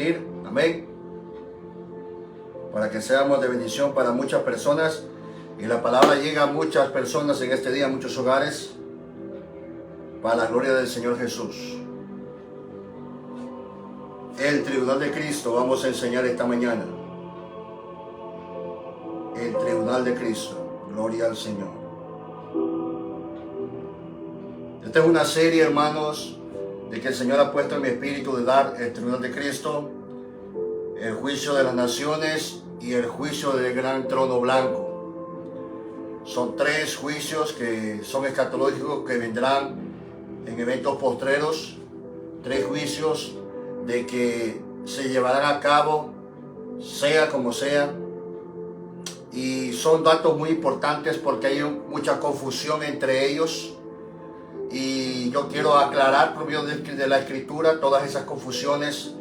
compartir, amén, para que seamos de bendición para muchas personas y la palabra llega a muchas personas en este día, a muchos hogares, para la gloria del Señor Jesús. El tribunal de Cristo vamos a enseñar esta mañana. El tribunal de Cristo, gloria al Señor. Esta es una serie, hermanos, de que el Señor ha puesto en mi espíritu de dar el tribunal de Cristo, el juicio de las naciones y el juicio del gran trono blanco. Son tres juicios que son escatológicos que vendrán en eventos postreros, tres juicios de que se llevarán a cabo, sea como sea, y son datos muy importantes porque hay mucha confusión entre ellos, y yo quiero aclarar por medio de la Escritura todas esas confusiones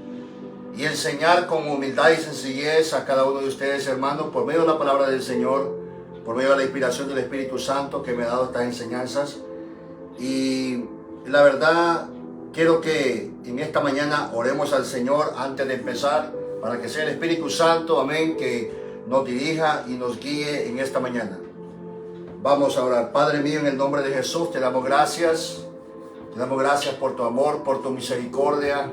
y enseñar con humildad y sencillez a cada uno de ustedes, hermanos, por medio de la palabra del Señor, por medio de la inspiración del Espíritu Santo que me ha dado estas enseñanzas. Y la verdad, quiero que en esta mañana oremos al Señor antes de empezar, para que sea el Espíritu Santo, amén, que nos dirija y nos guíe en esta mañana. Vamos a orar. Padre mío, en el nombre de Jesús, te damos gracias. Te damos gracias por tu amor, por tu misericordia.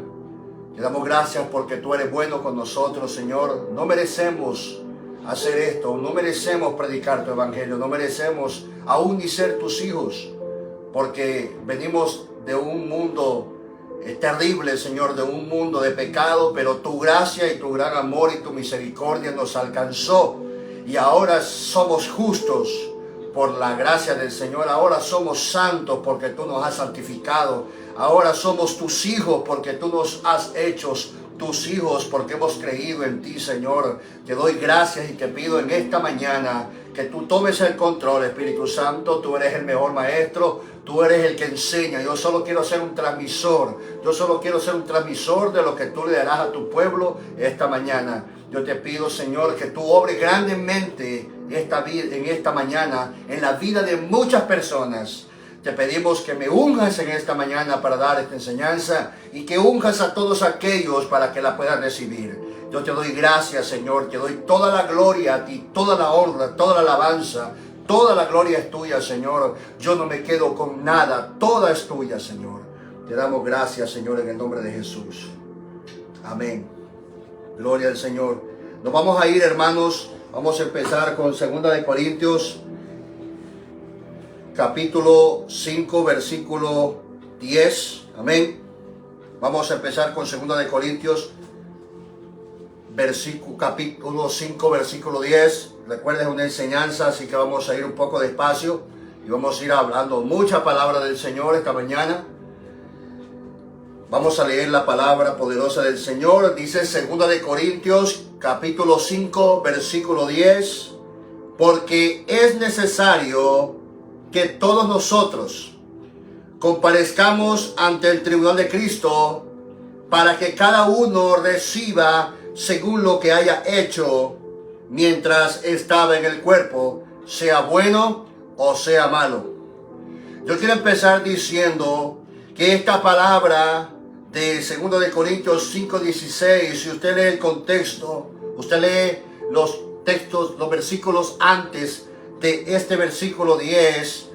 Te damos gracias porque tú eres bueno con nosotros, Señor. No merecemos hacer esto, no merecemos predicar tu evangelio, no merecemos aún ni ser tus hijos, porque venimos de un mundo terrible, Señor, de un mundo de pecado, pero tu gracia y tu gran amor y tu misericordia nos alcanzó y ahora somos justos por la gracia del Señor. Ahora somos santos porque tú nos has santificado. Ahora somos tus hijos porque tú nos has hecho tus hijos, porque hemos creído en ti, Señor. Te doy gracias y te pido en esta mañana que tú tomes el control, Espíritu Santo. Tú eres el mejor maestro, tú eres el que enseña. Yo solo quiero ser un transmisor. Yo solo quiero ser un transmisor de lo que tú le darás a tu pueblo esta mañana. Yo te pido, Señor, que tú obres grandemente en esta mañana en la vida de muchas personas. Te pedimos que me unjas en esta mañana para dar esta enseñanza y que unjas a todos aquellos para que la puedan recibir. Yo te doy gracias, Señor, te doy toda la gloria a ti, toda la honra, toda la alabanza, toda la gloria es tuya, Señor. Yo no me quedo con nada, toda es tuya, Señor. Te damos gracias, Señor, en el nombre de Jesús. Amén. Gloria al Señor. Nos vamos a ir, hermanos. Vamos a empezar con 2 de Corintios, capítulo 5, versículo 10. Amén. Vamos a empezar con 2 de Corintios, capítulo 5, versículo 10. Recuerden, es una enseñanza, así que vamos a ir un poco despacio y vamos a ir hablando mucha palabra del Señor esta mañana. Vamos a leer la palabra poderosa del Señor. Dice 2 de Corintios, capítulo 5, versículo 10. Porque es necesario que todos nosotros comparezcamos ante el tribunal de Cristo, para que cada uno reciba según lo que haya hecho mientras estaba en el cuerpo, sea bueno o sea malo. Yo quiero empezar diciendo que esta palabra de 2 de Corintios 5:16, si usted lee el contexto, usted lee los textos, los versículos antes de este versículo 10,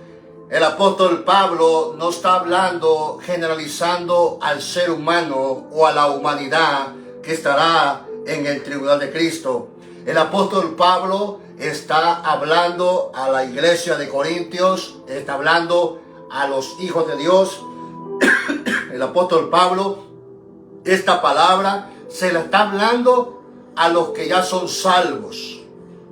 el apóstol Pablo no está hablando, generalizando al ser humano o a la humanidad que estará en el tribunal de Cristo. El apóstol Pablo está hablando a la iglesia de Corintios, está hablando a los hijos de Dios. El apóstol Pablo, esta palabra se la está hablando a los que ya son salvos.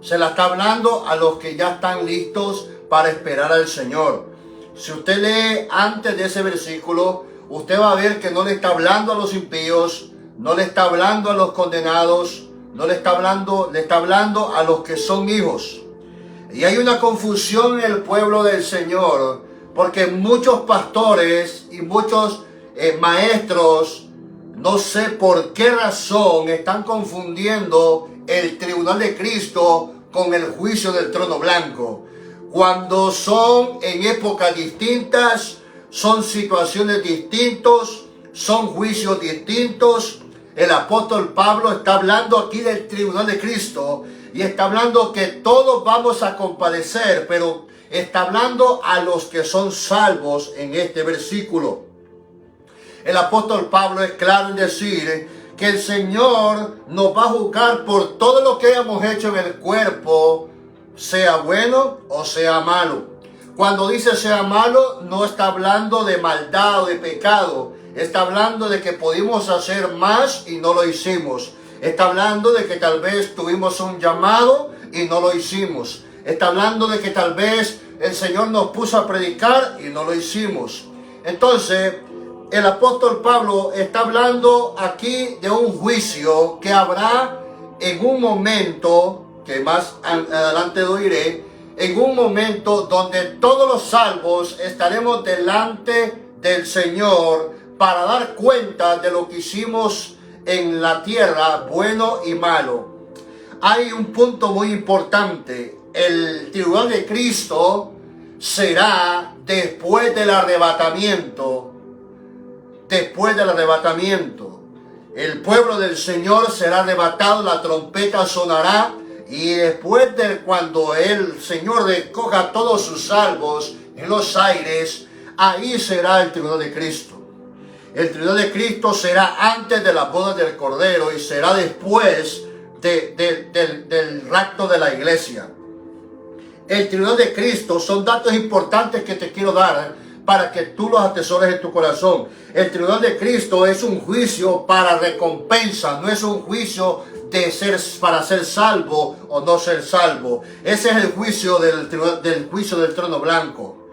Se la está hablando a los que ya están listos para esperar al Señor. Si usted lee antes de ese versículo, usted va a ver que no le está hablando a los impíos, no le está hablando a los condenados, no le está hablando, le está hablando a los que son hijos. Y hay una confusión en el pueblo del Señor, porque muchos pastores y muchos maestros, no sé por qué razón, están confundiendo el tribunal de Cristo con el juicio del trono blanco, cuando son en épocas distintas, son situaciones distintas, son juicios distintos. El apóstol Pablo está hablando aquí del tribunal de Cristo y está hablando que todos vamos a compadecer, pero está hablando a los que son salvos en este versículo. El apóstol Pablo es claro en decir que el Señor nos va a juzgar por todo lo que hayamos hecho en el cuerpo, sea bueno o sea malo. Cuando dice sea malo, no está hablando de maldad o de pecado. Está hablando de que pudimos hacer más y no lo hicimos. Está hablando de que tal vez tuvimos un llamado y no lo hicimos. Está hablando de que tal vez el Señor nos puso a predicar y no lo hicimos. Entonces, el apóstol Pablo está hablando aquí de un juicio que habrá en un momento, que más adelante lo diré, en un momento donde todos los salvos estaremos delante del Señor para dar cuenta de lo que hicimos en la tierra, bueno y malo. Hay un punto muy importante. El tribunal de Cristo será después del arrebatamiento. Después del arrebatamiento, el pueblo del Señor será arrebatado, la trompeta sonará, y después de cuando el Señor recoja a todos sus salvos en los aires, ahí será el tribunal de Cristo. El tribunal de Cristo será antes de la boda del Cordero y será después del rapto de la iglesia. El tribunal de Cristo son datos importantes que te quiero dar para que tú los atesores en tu corazón. El tribunal de Cristo es un juicio para recompensa, no es un juicio para ser salvo o no ser salvo. Ese es el juicio del juicio del trono blanco.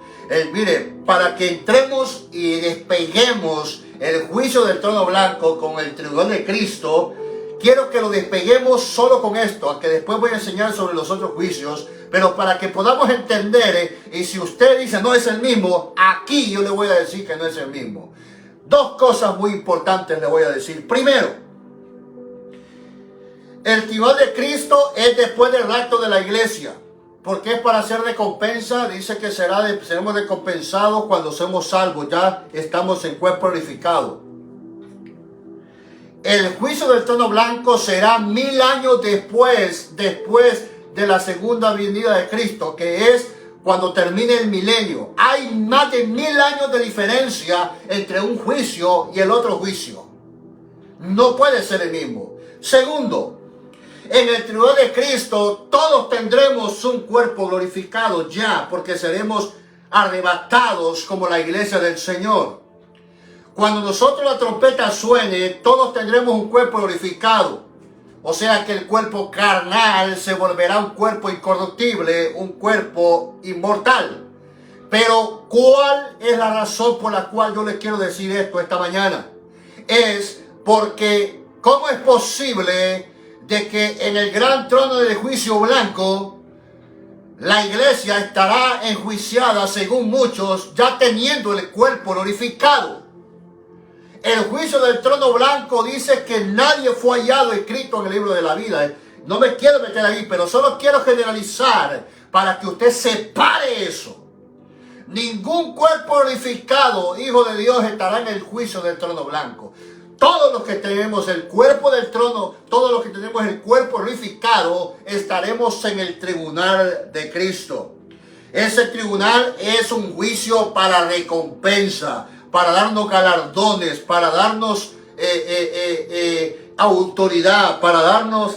Mire, para que entremos y despeguemos el juicio del trono blanco con el tribunal de Cristo, quiero que lo despeguemos solo con esto, a que después voy a enseñar sobre los otros juicios, pero para que podamos entender, y si usted dice no es el mismo, aquí yo le voy a decir que no es el mismo. Dos cosas muy importantes le voy a decir. Primero, el tribunal de Cristo es después del rapto de la iglesia, porque es para hacer recompensa. Dice que seremos recompensados cuando somos salvos, ya estamos en cuerpo glorificado. El juicio del trono blanco será 1000 años después de la segunda venida de Cristo, que es cuando termine el milenio. Hay más de 1000 años de diferencia entre un juicio y el otro juicio. No puede ser el mismo. Segundo, en el tribunal de Cristo todos tendremos un cuerpo glorificado ya, porque seremos arrebatados como la iglesia del Señor. Cuando nosotros la trompeta suene, todos tendremos un cuerpo glorificado. O sea que el cuerpo carnal se volverá un cuerpo incorruptible, un cuerpo inmortal. Pero ¿cuál es la razón por la cual yo les quiero decir esto esta mañana? Es porque ¿cómo es posible de que en el gran trono del juicio blanco la iglesia estará enjuiciada, según muchos, ya teniendo el cuerpo glorificado? El juicio del trono blanco dice que nadie fue hallado escrito en el libro de la vida. No me quiero meter ahí, pero solo quiero generalizar para que usted separe eso. Ningún cuerpo glorificado, hijo de Dios, estará en el juicio del trono blanco. Todos los que tenemos el cuerpo del trono, todos los que tenemos el cuerpo glorificado, estaremos en el tribunal de Cristo. Ese tribunal es un juicio para recompensa, para darnos galardones, para darnos autoridad, para darnos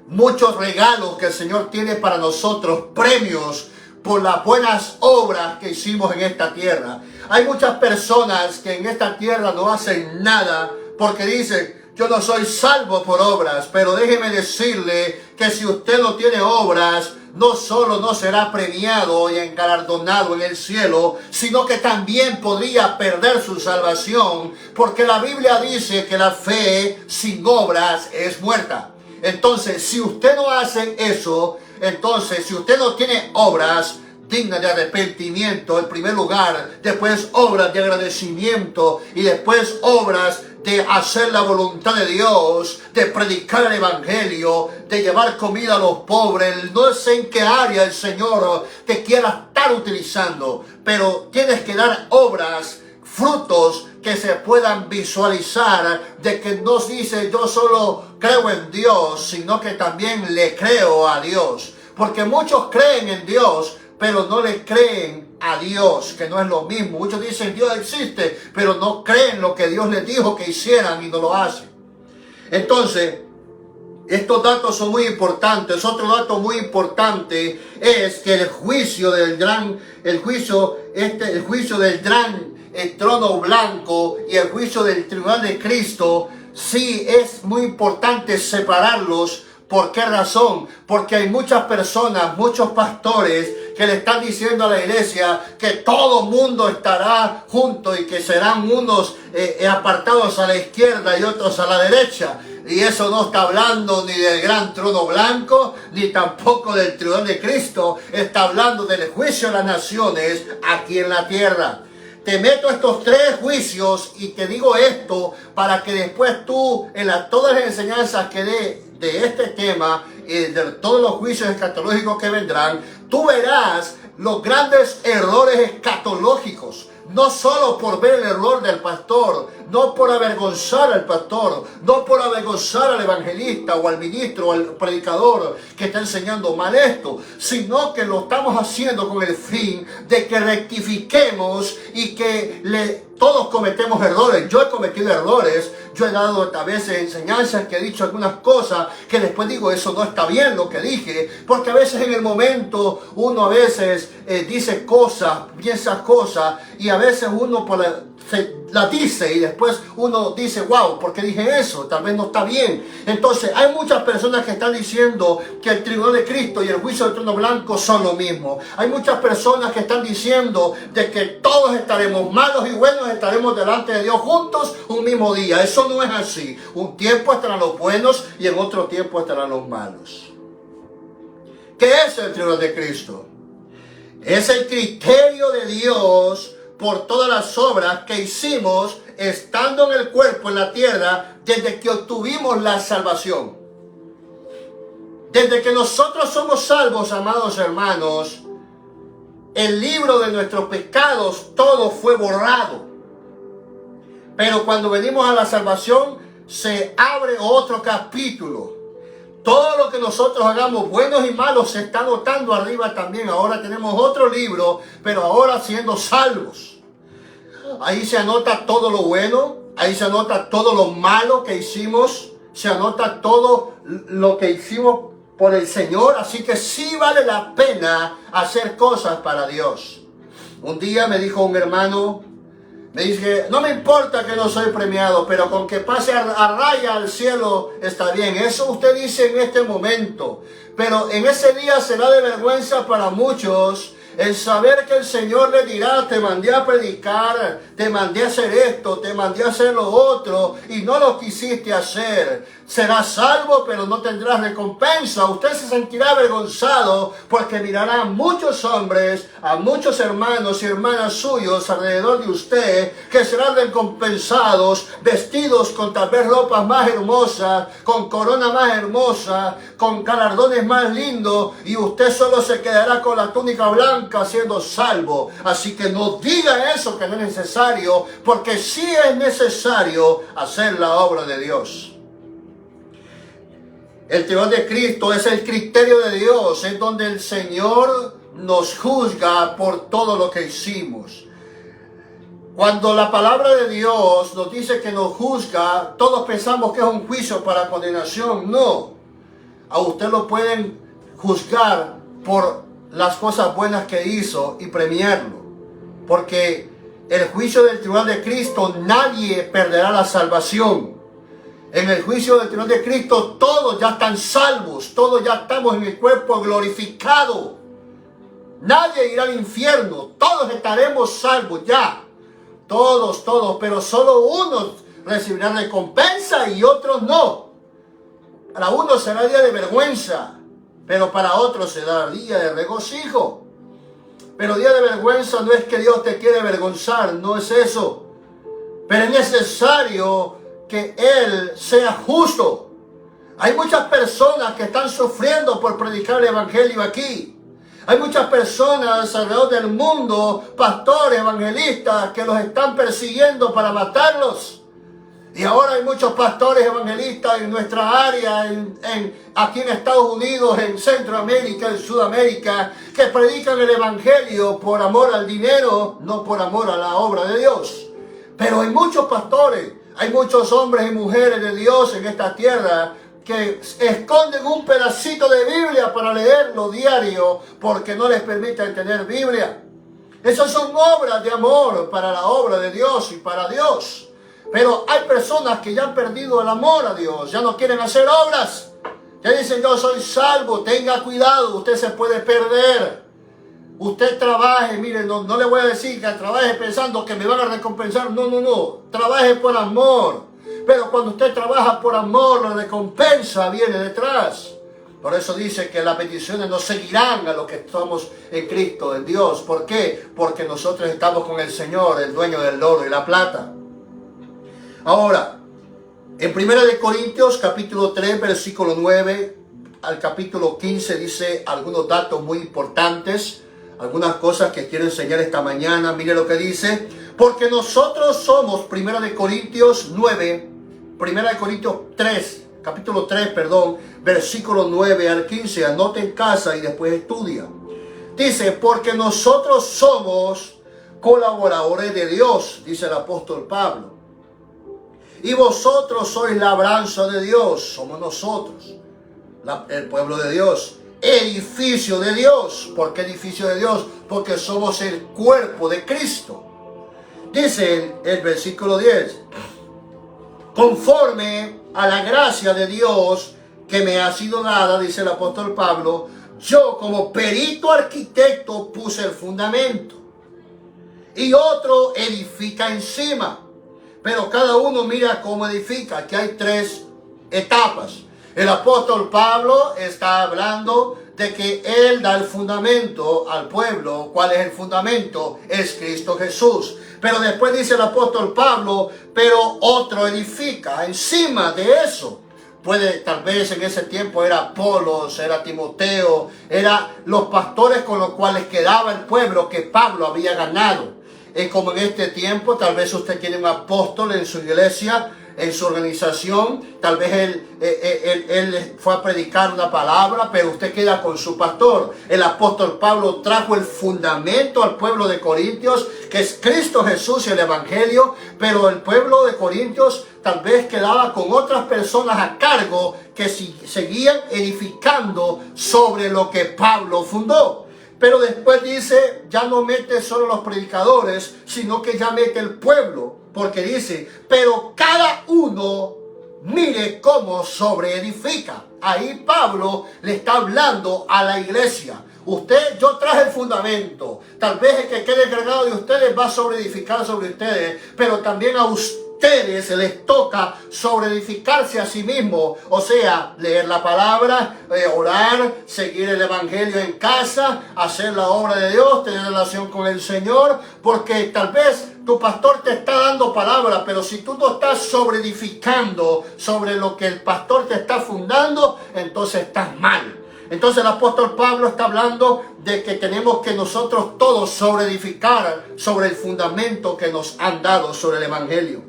muchos regalos que el Señor tiene para nosotros, premios por las buenas obras que hicimos en esta tierra. Hay muchas personas que en esta tierra no hacen nada porque dicen, yo no soy salvo por obras, pero déjeme decirle que si usted no tiene obras, no solo no será premiado y engalardonado en el cielo, sino que también podría perder su salvación, porque la Biblia dice que la fe sin obras es muerta. Entonces, si usted no hace eso, entonces, si usted no tiene obras dignas de arrepentimiento en primer lugar, después obras de agradecimiento y después obras de hacer la voluntad de Dios, de predicar el evangelio, de llevar comida a los pobres, no sé en qué área el Señor te quiera estar utilizando, pero tienes que dar obras frutos que se puedan visualizar, de que no dice yo solo creo en Dios, sino que también le creo a Dios. Porque muchos creen en Dios, pero no le creen a Dios, que no es lo mismo. Muchos dicen Dios existe, pero no creen lo que Dios les dijo que hicieran y no lo hacen. Entonces, estos datos son muy importantes. Otro dato muy importante es que el juicio del gran trono blanco y el juicio del tribunal de Cristo, sí es muy importante separarlos. ¿Por qué razón? Porque hay muchas personas, muchos pastores que le están diciendo a la iglesia que todo mundo estará junto y que serán unos apartados a la izquierda y otros a la derecha. Y eso no está hablando ni del gran trono blanco, ni tampoco del tribunal de Cristo. Está hablando del juicio de las naciones aquí en la tierra. Te meto estos tres juicios y te digo esto para que después tú, en todas las enseñanzas que dé de este tema y de todos los juicios escatológicos que vendrán, tú verás los grandes errores escatológicos. No solo por ver el error del pastor, no por avergonzar al pastor, no por avergonzar al evangelista o al ministro o al predicador que está enseñando mal esto, sino que lo estamos haciendo con el fin de que rectifiquemos y que todos cometemos errores. Yo he cometido errores, yo he dado a veces enseñanzas que he dicho algunas cosas que después digo, eso no está bien lo que dije, porque a veces en el momento uno a veces dice cosas, piensa cosas, y a veces uno se la dice y después uno dice, wow, ¿por qué dije eso? Tal vez no está bien. Entonces hay muchas personas que están diciendo que el tribunal de Cristo y el juicio del trono blanco son lo mismo. Hay muchas personas que están diciendo de que todos estaremos, malos y buenos, estaremos delante de Dios juntos un mismo día. Eso no es así. Un tiempo estarán los buenos y en otro tiempo estarán los malos. ¿Qué es el tribunal de Cristo? Es el criterio de Dios por todas las obras que hicimos estando en el cuerpo, en la tierra, desde que obtuvimos la salvación. Desde que nosotros somos salvos, amados hermanos, el libro de nuestros pecados, todo fue borrado. Pero cuando venimos a la salvación, se abre otro capítulo. Todo lo que nosotros hagamos, buenos y malos, se está anotando arriba también. Ahora tenemos otro libro, pero ahora siendo salvos. Ahí se anota todo lo bueno, ahí se anota todo lo malo que hicimos, se anota todo lo que hicimos por el Señor. Así que sí vale la pena hacer cosas para Dios. Un día me dijo un hermano, me dice, no me importa que no soy premiado, pero con que pase a raya al cielo está bien. Eso usted dice en este momento. Pero en ese día será de vergüenza para muchos el saber que el Señor le dirá, te mandé a predicar, te mandé a hacer esto, te mandé a hacer lo otro, y no lo quisiste hacer. Serás salvo, pero no tendrás recompensa. Usted se sentirá avergonzado porque mirará a muchos hombres, a muchos hermanos y hermanas suyos alrededor de usted, que serán recompensados, vestidos con tal vez ropas más hermosas, con corona más hermosa, con galardones más lindos, y usted solo se quedará con la túnica blanca siendo salvo. Así que no diga eso que no es necesario, porque sí es necesario hacer la obra de Dios. El tribunal de Cristo es el criterio de Dios, es donde el Señor nos juzga por todo lo que hicimos. Cuando la palabra de Dios nos dice que nos juzga, todos pensamos que es un juicio para condenación. No, a usted lo pueden juzgar por las cosas buenas que hizo y premiarlo. Porque el juicio del tribunal de Cristo, nadie perderá la salvación. En el juicio del tribunal de Cristo todos ya están salvos, todos ya estamos en el cuerpo glorificado. Nadie irá al infierno, todos estaremos salvos ya. Todos, pero solo unos recibirán recompensa y otros no. Para unos será día de vergüenza, pero para otros será día de regocijo. Pero día de vergüenza no es que Dios te quiere avergonzar, no es eso. Pero es necesario que Él sea justo. Hay muchas personas que están sufriendo por predicar el evangelio aquí. Hay muchas personas alrededor del mundo, pastores, evangelistas, que los están persiguiendo para matarlos. Y ahora hay muchos pastores evangelistas en nuestra área, aquí en Estados Unidos, en Centroamérica, en Sudamérica, que predican el evangelio por amor al dinero, no por amor a la obra de Dios. Pero hay muchos pastores, hay muchos hombres y mujeres de Dios en esta tierra que esconden un pedacito de Biblia para leerlo diario porque no les permiten tener Biblia. Esas son obras de amor para la obra de Dios y para Dios. Pero hay personas que ya han perdido el amor a Dios, ya no quieren hacer obras. Ya dicen, yo soy salvo, tenga cuidado, usted se puede perder. Usted trabaje, mire, no le voy a decir que trabaje pensando que me van a recompensar. No, trabaje por amor. Pero cuando usted trabaja por amor, la recompensa viene detrás. Por eso dice que las bendiciones nos seguirán a los que estamos en Cristo, en Dios. ¿Por qué? Porque nosotros estamos con el Señor, el dueño del oro y la plata. Ahora, en 1 Corintios capítulo 3, versículo 9 al capítulo 15 dice algunos datos muy importantes, algunas cosas que quiero enseñar esta mañana. Mire lo que dice: porque nosotros somos, 1 Corintios 3, capítulo 3, perdón, versículo 9 al 15, anote en casa y después estudia. Dice, porque nosotros somos colaboradores de Dios, dice el apóstol Pablo. Y vosotros sois labranza de Dios, somos nosotros, el pueblo de Dios, edificio de Dios. ¿Por qué edificio de Dios? Porque somos el cuerpo de Cristo. Dice el versículo 10, conforme a la gracia de Dios que me ha sido dada, dice el apóstol Pablo, yo como perito arquitecto puse el fundamento y otro edifica encima. Pero cada uno mira cómo edifica. Aquí hay 3 etapas. El apóstol Pablo está hablando de que él da el fundamento al pueblo. ¿Cuál es el fundamento? Es Cristo Jesús. Pero después dice el apóstol Pablo, pero otro edifica encima de eso. Tal vez en ese tiempo era Apolos, era Timoteo, eran los pastores con los cuales quedaba el pueblo que Pablo había ganado. Es como en este tiempo, tal vez usted tiene un apóstol en su iglesia, en su organización, tal vez él fue a predicar una palabra, pero usted queda con su pastor. El apóstol Pablo trajo el fundamento al pueblo de Corintios, que es Cristo Jesús y el Evangelio, pero el pueblo de Corintios tal vez quedaba con otras personas a cargo que seguían edificando sobre lo que Pablo fundó. Pero después dice, ya no mete solo los predicadores, sino que ya mete el pueblo. Porque dice, pero cada uno mire cómo sobreedifica. Ahí Pablo le está hablando a la iglesia. Yo traje el fundamento. Tal vez el que quede encargado de ustedes va a sobreedificar sobre ustedes. Pero también a ustedes les toca sobreedificarse a sí mismo, o sea, leer la palabra, orar, seguir el evangelio en casa, hacer la obra de Dios, tener relación con el Señor, porque tal vez tu pastor te está dando palabra, pero si tú no estás sobreedificando sobre lo que el pastor te está fundando, entonces estás mal. Entonces el apóstol Pablo está hablando de que tenemos que nosotros todos sobreedificar sobre el fundamento que nos han dado sobre el evangelio.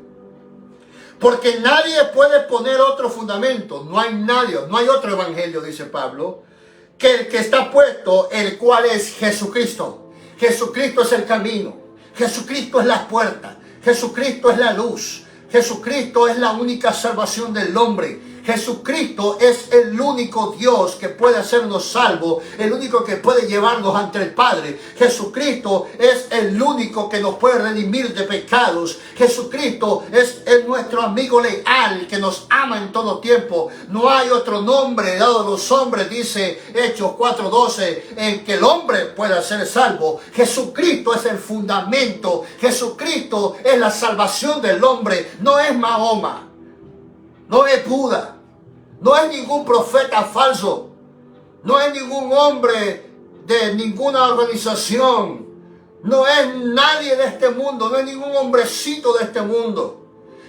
Porque nadie puede poner otro fundamento. No hay nadie, no hay otro evangelio, dice Pablo, que el que está puesto, el cual es Jesucristo. Jesucristo es el camino. Jesucristo es la puerta. Jesucristo es la luz. Jesucristo es la única salvación del hombre. Jesucristo es el único Dios que puede hacernos salvos, el único que puede llevarnos ante el Padre. Jesucristo es el único que nos puede redimir de pecados. Jesucristo es nuestro amigo leal que nos ama en todo tiempo. No hay otro nombre dado a los hombres, dice Hechos 4:12, en que el hombre pueda ser salvo. Jesucristo es el fundamento. Jesucristo es la salvación del hombre. No es Mahoma. No es Buda, no es ningún profeta falso, no es ningún hombre de ninguna organización, no es nadie de este mundo, no es ningún hombrecito de este mundo.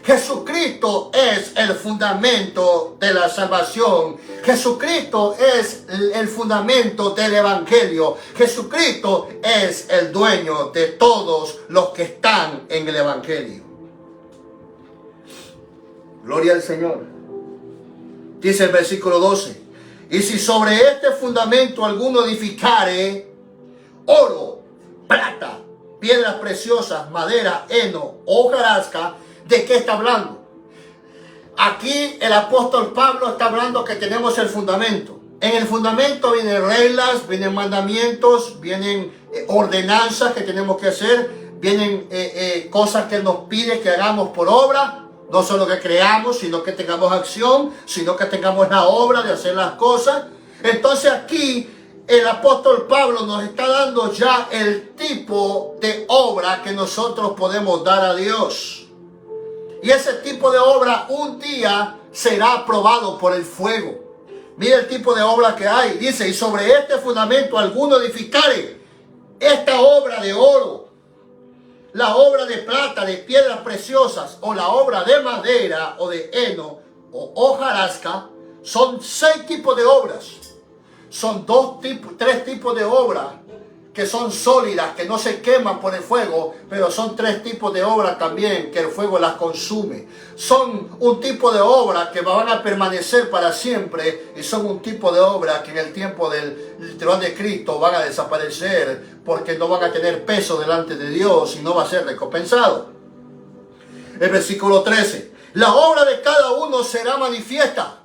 Jesucristo es el fundamento de la salvación. Jesucristo es el fundamento del evangelio. Jesucristo es el dueño de todos los que están en el evangelio. Gloria al Señor. Dice el versículo 12. Y si sobre este fundamento alguno edificare oro, plata, piedras preciosas, madera, heno, hojarasca, ¿de qué está hablando? Aquí el apóstol Pablo está hablando que tenemos el fundamento. En el fundamento vienen reglas, vienen mandamientos, vienen ordenanzas que tenemos que hacer, vienen cosas que nos pide que hagamos por obra. No solo que creamos, sino que tengamos acción, sino que tengamos la obra de hacer las cosas. Entonces aquí el apóstol Pablo nos está dando ya el tipo de obra que nosotros podemos dar a Dios. Y ese tipo de obra un día será aprobado por el fuego. Mira el tipo de obra que hay. Dice, y sobre este fundamento alguno edificare esta obra de oro, la obra de plata, de piedras preciosas, o la obra de madera, o de heno, o hojarasca. Son 6 tipos de obras. Son 3 tipos de obras que son sólidas, que no se queman por el fuego, pero son 3 tipos de obras también que el fuego las consume. Son un tipo de obra que van a permanecer para siempre, y son un tipo de obra que en el tiempo del trono de Cristo van a desaparecer, porque no van a tener peso delante de Dios y no va a ser recompensado. El versículo 13. La obra de cada uno será manifiesta.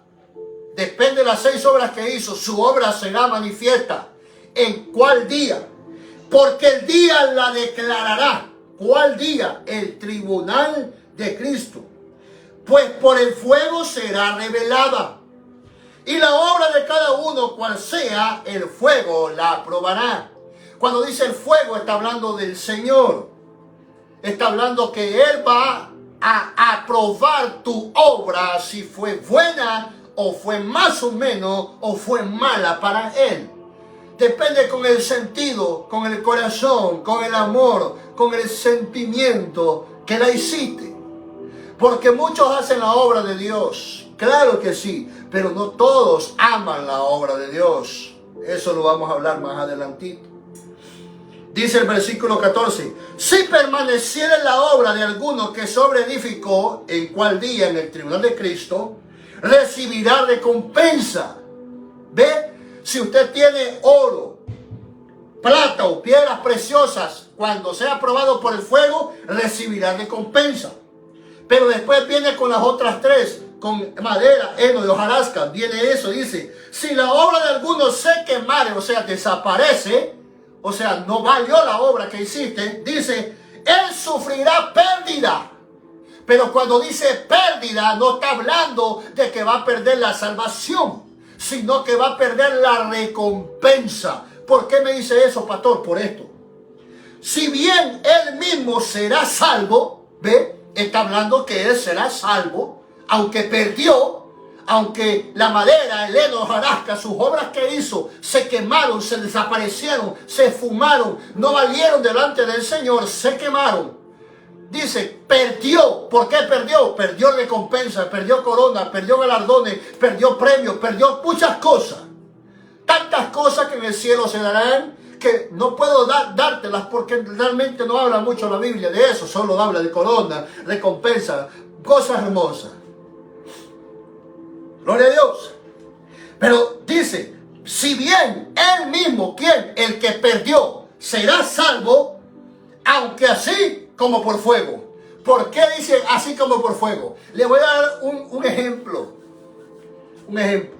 Depende de las 6 obras que hizo, su obra será manifiesta. ¿En cuál día? Porque el día la declarará. ¿Cuál día? El tribunal de Cristo. Pues por el fuego será revelada. Y la obra de cada uno, cual sea, el fuego la aprobará. Cuando dice el fuego, está hablando del Señor. Está hablando que Él va a aprobar tu obra, si fue buena, o fue más o menos, o fue mala para Él. Depende con el sentido, con el corazón, con el amor, con el sentimiento que la hiciste. Porque muchos hacen la obra de Dios, claro que sí, pero no todos aman la obra de Dios. Eso lo vamos a hablar más adelantito. Dice el versículo 14, si permaneciera la obra de alguno que sobreedificó, en cual día en el tribunal de Cristo, recibirá recompensa. ¿Ve? Si usted tiene oro, plata o piedras preciosas, cuando sea aprobado por el fuego, recibirá recompensa. Pero después viene con las otras 3, con madera, heno y hojarasca. Viene eso, dice, si la obra de alguno se quemare, o sea, desaparece, o sea, no valió la obra que hiciste, dice, él sufrirá pérdida. Pero cuando dice pérdida, no está hablando de que va a perder la salvación, sino que va a perder la recompensa. ¿Por qué me dice eso, pastor? Por esto. Si bien él mismo será salvo, ¿ve? Está hablando que él será salvo, aunque perdió, aunque la madera, el heno, hojarasca, sus obras que hizo, se quemaron, se desaparecieron, se esfumaron, no valieron delante del Señor, se quemaron. Dice, perdió. ¿Por qué perdió? Perdió recompensa, perdió corona, perdió galardones, perdió premios, perdió muchas cosas. Tantas cosas que en el cielo se darán que no puedo dártelas porque realmente no habla mucho la Biblia de eso. Solo habla de corona, recompensa, cosas hermosas. Gloria a Dios. Pero dice, si bien él mismo, ¿quién? El que perdió, será salvo, aunque así como por fuego. ¿Por qué dice así como por fuego? Le voy a dar un ejemplo. Un ejemplo.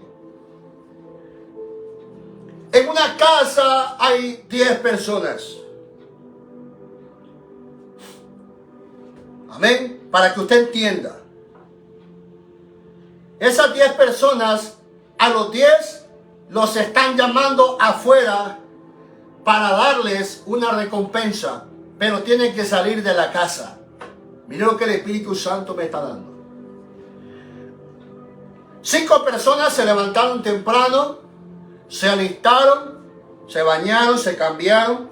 En una casa hay 10 personas. Amén. Para que usted entienda. Esas 10 personas, a los 10 los están llamando afuera para darles una recompensa. Pero tienen que salir de la casa. Mire lo que el Espíritu Santo me está dando. 5 personas se levantaron temprano, se alistaron, se bañaron, se cambiaron.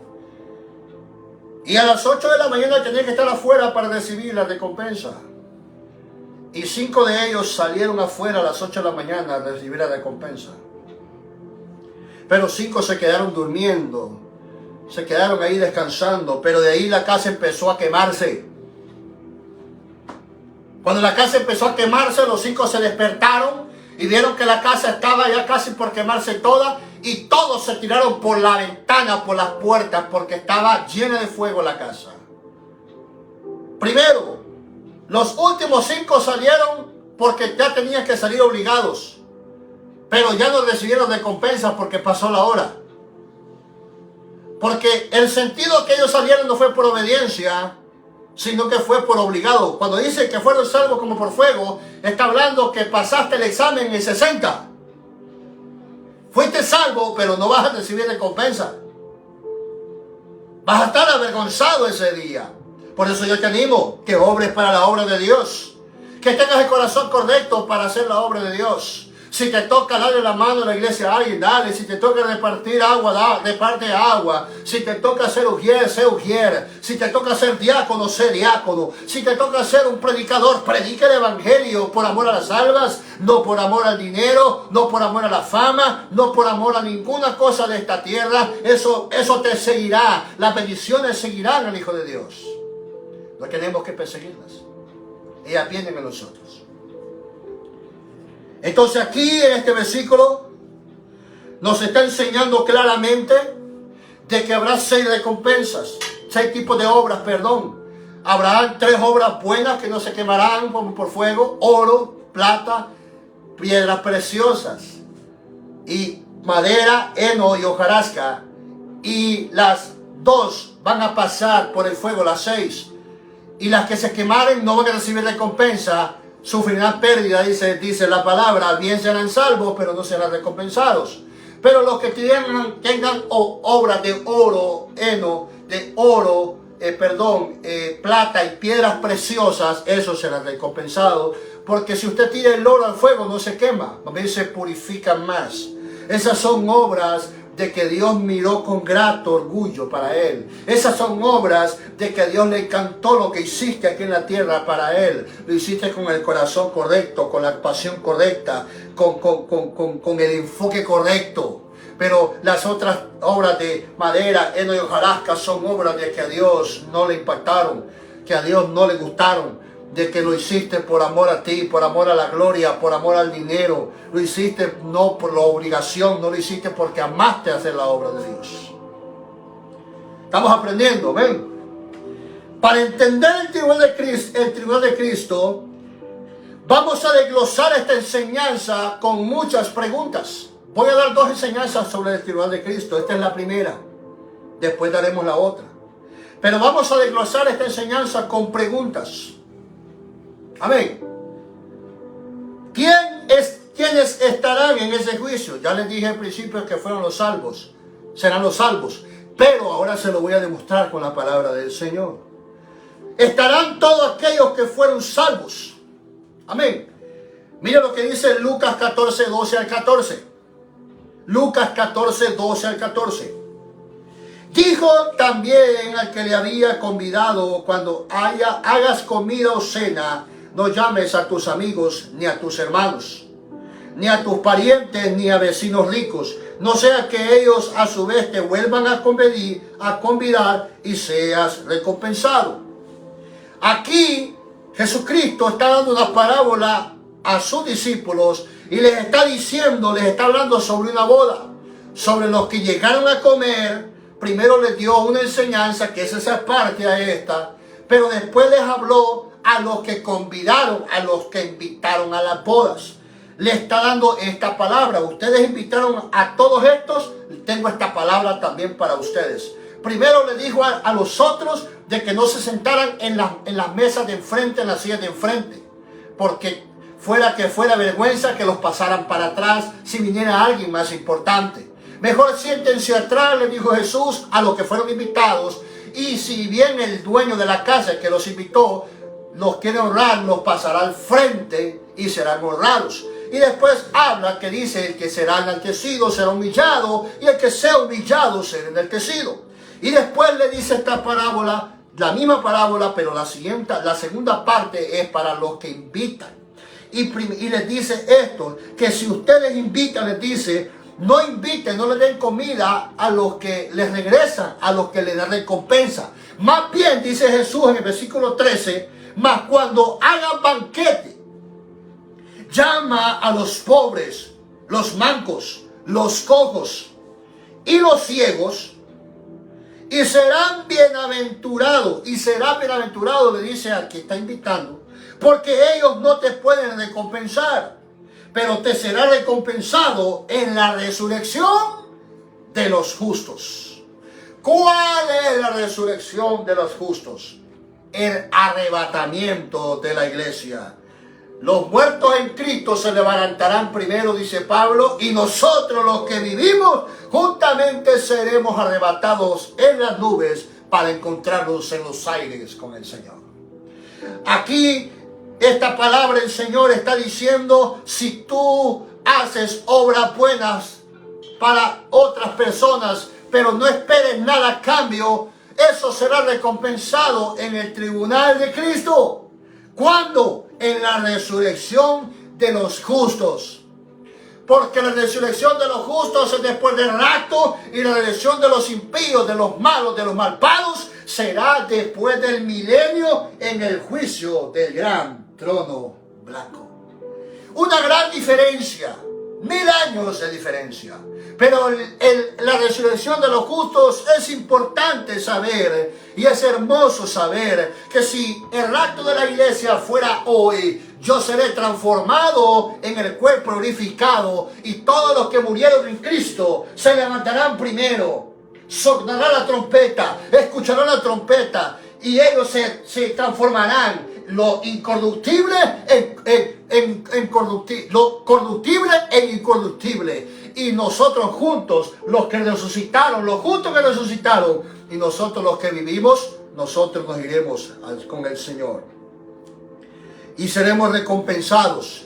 Y a las 8 de la mañana tenían que estar afuera para recibir la recompensa. y 5 de ellos salieron afuera a las 8 de la mañana a recibir la recompensa. Pero 5 se quedaron durmiendo, se quedaron ahí descansando, pero de ahí la casa empezó a quemarse. Cuando la casa empezó a quemarse, los 5 se despertaron y vieron que la casa estaba ya casi por quemarse toda, y todos se tiraron por la ventana, por las puertas, porque estaba llena de fuego la casa. Primero, los últimos 5 salieron porque ya tenían que salir obligados, pero ya no recibieron recompensa porque pasó la hora. Porque el sentido que ellos salieron no fue por obediencia, sino que fue por obligado. Cuando dice que fueron salvos como por fuego, está hablando que pasaste el examen en 60. Fuiste salvo, pero no vas a recibir recompensa. Vas a estar avergonzado ese día. Por eso yo te animo que obres para la obra de Dios. Que tengas el corazón correcto para hacer la obra de Dios. Si te toca darle la mano a la iglesia a alguien, dale. Si te toca repartir agua, reparte agua. Si te toca ser ujier, sé ujier. Si te toca ser diácono, sé diácono. Si te toca ser un predicador, predica el evangelio por amor a las almas, no por amor al dinero, no por amor a la fama, no por amor a ninguna cosa de esta tierra. Eso te seguirá. Las bendiciones seguirán al Hijo de Dios. No tenemos que perseguirlas. Ellas vienen a nosotros. Entonces aquí en este versículo nos está enseñando claramente de que habrá 6 recompensas, 6 tipos de obras, perdón. Habrá 3 obras buenas que no se quemarán como por fuego: oro, plata, piedras preciosas, y madera, heno y hojarasca. Y las 2 van a pasar por el fuego, las 6. Y las que se quemaren no van a recibir recompensa, sufrirán pérdida, dice la palabra. Bien serán salvos, pero no serán recompensados. Pero los que tengan obras de oro, heno, de oro, plata y piedras preciosas, esos serán recompensados. Porque si usted tira el oro al fuego, no se quema, a veces se purifican más. Esas son obras de que Dios miró con grato orgullo para él. Esas son obras de que Dios le encantó lo que hiciste aquí en la tierra para él. Lo hiciste con el corazón correcto, con la pasión correcta, con el enfoque correcto. Pero las otras obras de madera, heno y hojarasca son obras de que a Dios no le impactaron, que a Dios no le gustaron, de que lo hiciste por amor a ti, por amor a la gloria, por amor al dinero. Lo hiciste no por la obligación, no lo hiciste porque amaste hacer la obra de Dios. Estamos aprendiendo, ¿ven? Para entender el tribunal de Cristo, vamos a desglosar esta enseñanza con muchas preguntas. Voy a dar 2 enseñanzas sobre el tribunal de Cristo. Esta es la primera. Después daremos la otra. Pero vamos a desglosar esta enseñanza con preguntas. Amén. ¿Quiénes estarán en ese juicio? Ya les dije al principio que fueron los salvos. Serán los salvos. Pero ahora se lo voy a demostrar con la palabra del Señor. Estarán todos aquellos que fueron salvos. Amén. Mira lo que dice Lucas 14, 12 al 14. Lucas 14, 12 al 14. Dijo también al que le había convidado: cuando hagas comida o cena, no llames a tus amigos, ni a tus hermanos, ni a tus parientes, ni a vecinos ricos, no sea que ellos a su vez te vuelvan a convidar y seas recompensado. Aquí Jesucristo está dando una parábola a sus discípulos y les está diciendo, les está hablando sobre una boda, sobre los que llegaron a comer. Primero les dio una enseñanza, que es esa parte a esta, pero después les habló a los que convidaron, a los que invitaron a las bodas. Le está dando esta palabra. Ustedes invitaron a todos estos, tengo esta palabra también para ustedes. Primero le dijo a los otros de que no se sentaran en las mesas de enfrente, en las sillas de enfrente, porque fuera vergüenza que los pasaran para atrás si viniera alguien más importante. Mejor siéntense atrás, le dijo Jesús a los que fueron invitados, y si bien el dueño de la casa que los invitó los quiere honrar, los pasará al frente y serán honrados. Y después habla que dice: el que será enaltecido será humillado, y el que sea humillado será enaltecido. Y después le dice esta parábola, la misma parábola, pero la segunda parte es para los que invitan. y les dice esto, que si ustedes invitan, les dice, no inviten, no le den comida a los que les regresan, a los que les dan recompensa. Más bien, dice Jesús en el versículo 13, mas cuando hagan banquete, llama a los pobres, los mancos, los cojos y los ciegos, y serán bienaventurados, y será bienaventurado, le dice al que está invitando, porque ellos no te pueden recompensar, pero te será recompensado en la resurrección de los justos. ¿Cuál es la resurrección de los justos? El arrebatamiento de la iglesia. Los muertos en Cristo se levantarán primero, dice Pablo, y nosotros los que vivimos juntamente seremos arrebatados en las nubes para encontrarnos en los aires con el Señor. Aquí esta palabra el Señor está diciendo, si tú haces obras buenas para otras personas, pero no esperes nada a cambio, eso será recompensado en el tribunal de Cristo. ¿Cuándo? En la resurrección de los justos. Porque la resurrección de los justos es después del rapto, y la resurrección de los impíos, de los malos, de los malvados, será después del milenio en el juicio del gran trono blanco. Una gran diferencia, 1000 años de diferencia. Pero la resurrección de los justos es importante saber, y es hermoso saber que si el rapto de la iglesia fuera hoy, yo seré transformado en el cuerpo glorificado, y todos los que murieron en Cristo se levantarán primero. Sonará la trompeta, escucharán la trompeta, y ellos se transformarán, lo incorruptible lo corruptible en incorruptible. Y nosotros juntos, los que resucitaron, los justos que resucitaron, y nosotros los que vivimos, nosotros nos iremos con el Señor. Y seremos recompensados.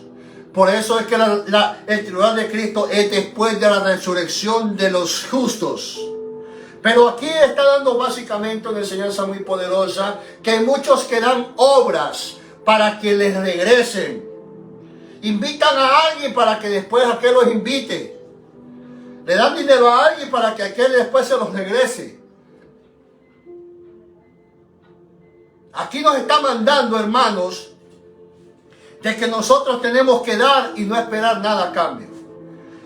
Por eso es que el tribunal de Cristo es después de la resurrección de los justos. Pero aquí está dando básicamente una enseñanza muy poderosa, que hay muchos que dan obras para que les regresen. Invitan a alguien para que después aquel los invite. Le dan dinero a alguien para que aquel después se los regrese. Aquí nos está mandando, hermanos, de que nosotros tenemos que dar y no esperar nada a cambio.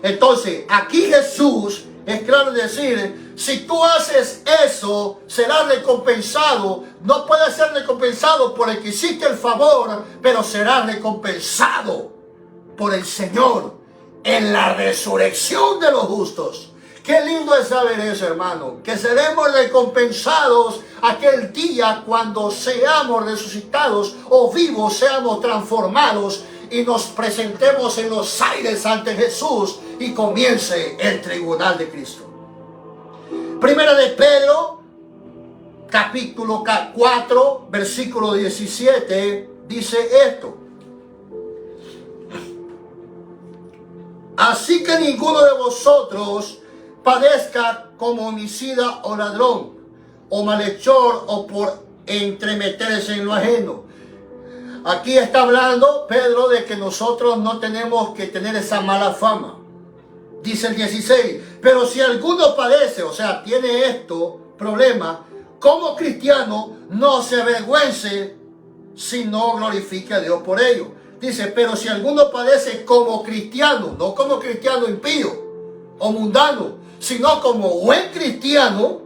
Entonces, aquí Jesús es claro decir, si tú haces eso, serás recompensado. No puedes ser recompensado por el que hiciste el favor, pero serás recompensado por el Señor en la resurrección de los justos. Qué lindo es saber eso, hermano, que seremos recompensados aquel día cuando seamos resucitados o vivos, seamos transformados y nos presentemos en los aires ante Jesús y comience el tribunal de Cristo. Primera de Pedro, capítulo 4, versículo 17, dice esto. Así que ninguno de vosotros padezca como homicida o ladrón, o malhechor, o por entremeterse en lo ajeno. Aquí está hablando Pedro de que nosotros no tenemos que tener esa mala fama. Dice el 16, pero si alguno padece, o sea, tiene esto, problema, como cristiano, no se avergüence, sino glorifique a Dios por ello. Dice, pero si alguno padece como cristiano, no como cristiano impío o mundano, sino como buen cristiano,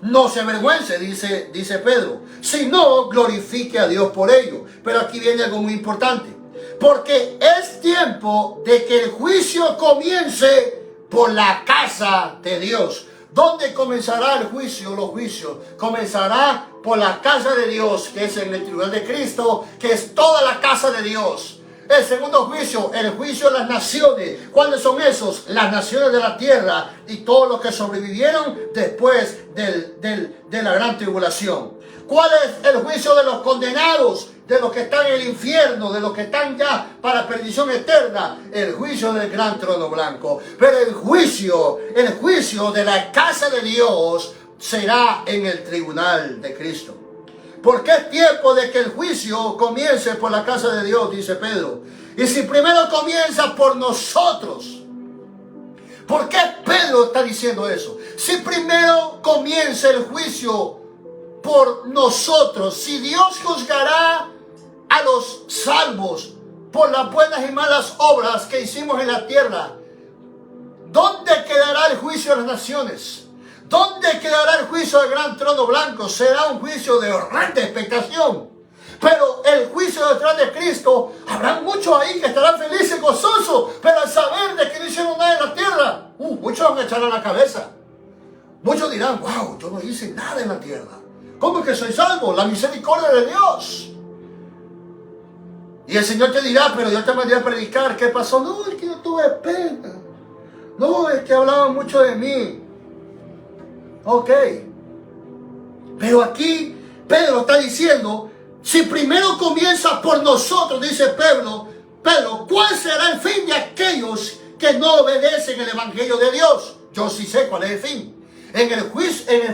no se avergüence, dice Pedro, sino glorifique a Dios por ello. Pero aquí viene algo muy importante, porque es tiempo de que el juicio comience por la casa de Dios. ¿Dónde comenzará el juicio? Los juicios comenzará por la casa de Dios, que es en el tribunal de Cristo, que es toda la casa de Dios. El segundo juicio, el juicio de las naciones. ¿Cuáles son esos? Las naciones de la tierra y todos los que sobrevivieron después de la gran tribulación. ¿Cuál es el juicio de los condenados? De los que están en el infierno, de los que están ya para perdición eterna. El juicio del gran trono blanco. Pero el juicio de la casa de Dios será en el tribunal de Cristo. Porque es tiempo de que el juicio comience por la casa de Dios, dice Pedro. Y si primero comienza por nosotros, ¿por qué Pedro está diciendo eso? Si primero comienza el juicio por nosotros, si Dios juzgará a los salvos por las buenas y malas obras que hicimos en la tierra, ¿dónde quedará el juicio de las naciones? ¿Dónde quedará el juicio del gran trono blanco? Será un juicio de horrenda expectación. Pero el juicio detrás de Cristo, habrá muchos ahí que estarán felices y gozosos, pero al saber de que no hicieron nada en la tierra, muchos van a echar a la cabeza. Muchos dirán, wow, yo no hice nada en la tierra. ¿Cómo que soy salvo? La misericordia de Dios. Y el Señor te dirá, pero yo te mandé a predicar. ¿Qué pasó? No, es que yo tuve pena. No, es que hablaban mucho de mí. Ok. Pero aquí Pedro está diciendo, si primero comienza por nosotros, dice Pedro, ¿cuál será el fin de aquellos que no obedecen el Evangelio de Dios? Yo sí sé cuál es el fin. En el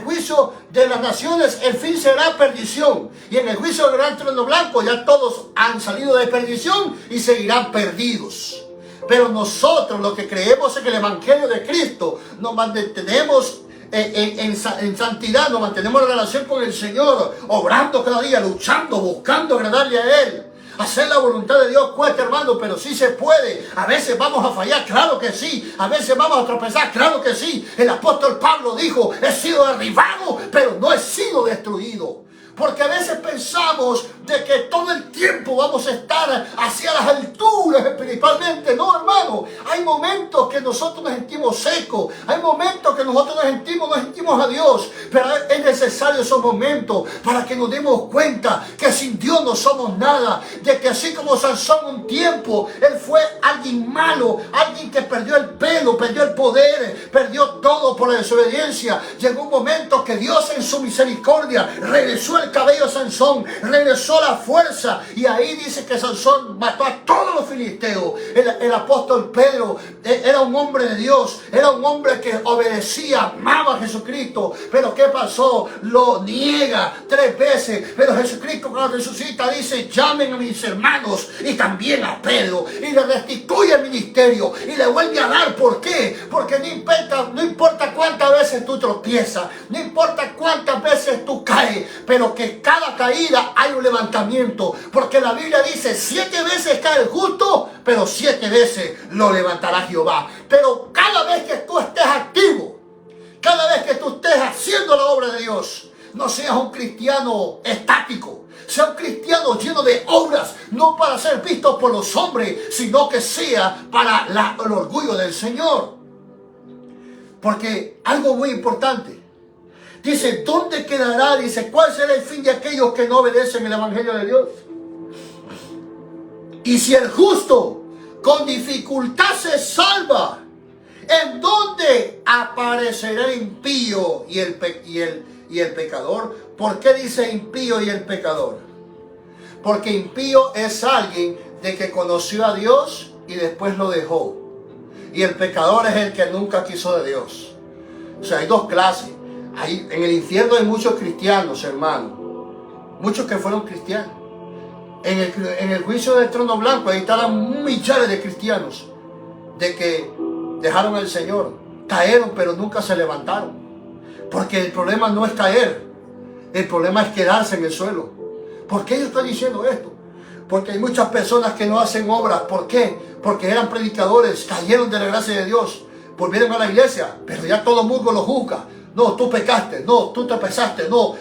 juicio de las naciones, el fin será perdición. Y en el juicio del gran trono blanco, ya todos han salido de perdición y seguirán perdidos. Pero nosotros, los que creemos en el Evangelio de Cristo, nos mantenemos en santidad, nos mantenemos en relación con el Señor, obrando cada día, luchando, buscando agradarle a Él. Hacer la voluntad de Dios cuesta, hermano, pero sí se puede. A veces vamos a fallar, claro que sí. A veces vamos a tropezar, claro que sí. El apóstol Pablo dijo, he sido derribado, pero no he sido destruido. Porque a veces pensamos de que todo el tiempo vamos a estar hacia las alturas espiritualmente. No, hermano. Hay momentos que nosotros nos sentimos secos. Hay momentos que nosotros nos sentimos a Dios. Pero es necesario esos momentos para que nos demos cuenta que sin Dios no somos nada. De que así como Sansón un tiempo, él fue alguien malo. Alguien que perdió el pelo, perdió el poder, perdió todo por la desobediencia. Llegó un momento que Dios en su misericordia regresó el cabello de Sansón, regresó la fuerza, y ahí dice que Sansón mató a todos los filisteos. El apóstol Pedro era un hombre de Dios, era un hombre que obedecía, amaba a Jesucristo, pero ¿qué pasó? Lo niega 3 veces, pero Jesucristo cuando resucita dice, llamen a mis hermanos y también a Pedro, y le restituye el ministerio y le vuelve a dar. ¿Por qué? Porque no importa cuántas veces tú tropiezas, no importa cuántas veces tú caes, pero que cada caída hay un levantamiento, porque la Biblia dice 7 veces cae el justo, pero 7 veces lo levantará Jehová. Pero cada vez que tú estés activo, cada vez que tú estés haciendo la obra de Dios, no seas un cristiano estático, sea un cristiano lleno de obras, no para ser visto por los hombres, sino que sea para el orgullo del Señor. Porque algo muy importante, dice, ¿dónde quedará? Dice, ¿cuál será el fin de aquellos que no obedecen el Evangelio de Dios? Y si el justo con dificultad se salva, ¿en dónde aparecerá el impío y el pecador? ¿Por qué dice impío y el pecador? Porque impío es alguien de que conoció a Dios y después lo dejó. Y el pecador es el que nunca quiso de Dios. O sea, hay 2 clases. En el infierno hay muchos cristianos, hermano. Muchos que fueron cristianos. En el juicio del trono blanco, ahí estarán millares de cristianos de que dejaron al Señor. Cayeron, pero nunca se levantaron. Porque el problema no es caer. El problema es quedarse en el suelo. ¿Por qué yo estoy diciendo esto? Porque hay muchas personas que no hacen obras. ¿Por qué? Porque eran predicadores, cayeron de la gracia de Dios, volvieron a la iglesia, pero ya todo el mundo lo juzga. No, tú pecaste, no, tú tropezaste, no.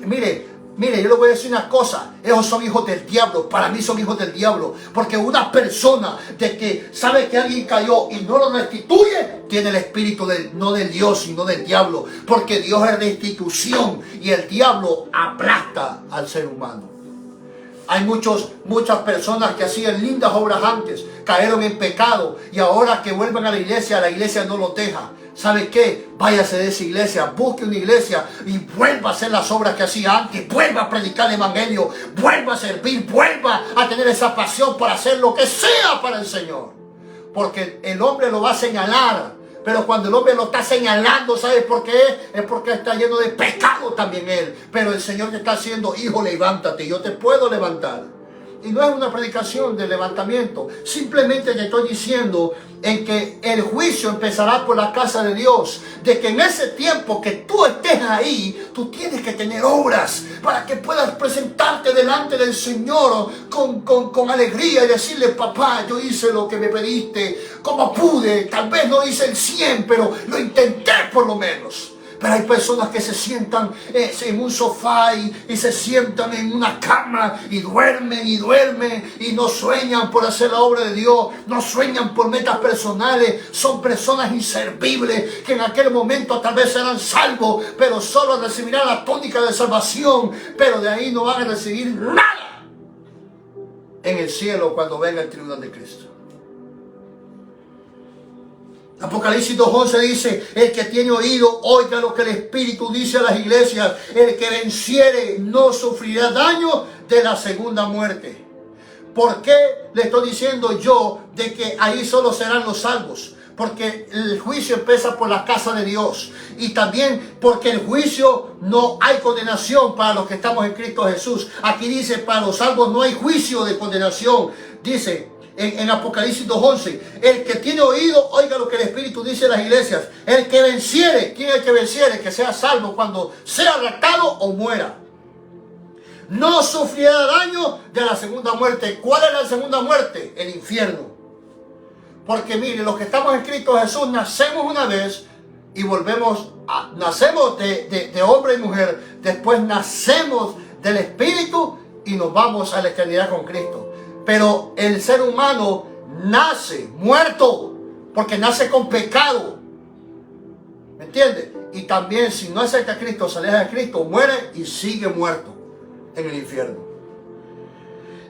Mire, yo le voy a decir una cosa, ellos son hijos del diablo, para mí son hijos del diablo, porque una persona de que sabe que alguien cayó y no lo restituye, tiene el espíritu no del Dios, sino del diablo, porque Dios es restitución y el diablo aplasta al ser humano. Hay muchas personas que hacían lindas obras antes, cayeron en pecado y ahora que vuelven a la iglesia no los deja. ¿Sabe qué? Váyase de esa iglesia, busque una iglesia y vuelva a hacer las obras que hacía antes, vuelva a predicar el evangelio, vuelva a servir, vuelva a tener esa pasión para hacer lo que sea para el Señor. Porque el hombre lo va a señalar, pero cuando el hombre lo está señalando, ¿sabe por qué? Es porque está lleno de pecado también él. Pero el Señor te está haciendo, hijo, levántate, yo te puedo levantar. y no es una predicación de levantamiento. Simplemente te estoy diciendo en que el juicio empezará por la casa de Dios. De que en ese tiempo que tú estés ahí, tú tienes que tener obras para que puedas presentarte delante del Señor con alegría y decirle: papá, yo hice lo que me pediste como pude. Tal vez no hice el 100, pero lo intenté por lo menos. Pero hay personas que se sientan en un sofá y se sientan en una cama y duermen y no sueñan por hacer la obra de Dios, no sueñan por metas personales. Son personas inservibles que en aquel momento tal vez serán salvos, pero solo recibirán la tónica de salvación, pero de ahí no van a recibir nada en el cielo cuando venga el tribunal de Cristo. Apocalipsis 2:11 dice: el que tiene oído, oiga lo que el Espíritu dice a las iglesias. El que venciere no sufrirá daño de la segunda muerte. ¿Por qué le estoy diciendo yo de que ahí solo serán los salvos? Porque el juicio empieza por la casa de Dios. Y también porque el juicio no hay condenación para los que estamos en Cristo Jesús. Aquí dice: para los salvos no hay juicio de condenación. Dice en Apocalipsis 2:11, el que tiene oído, oiga lo que el Espíritu dice a las iglesias. El que venciere, ¿quién es el que venciere? Que sea salvo cuando sea raptado o muera. No sufrirá daño de la segunda muerte. ¿Cuál es la segunda muerte? El infierno. Porque mire, los que estamos en Cristo Jesús nacemos una vez y nacemos de hombre y mujer. Después nacemos del Espíritu y nos vamos a la eternidad con Cristo. Pero el ser humano nace muerto porque nace con pecado. ¿Me entiendes? Y también si no acepta a Cristo, se aleja de Cristo, muere y sigue muerto en el infierno.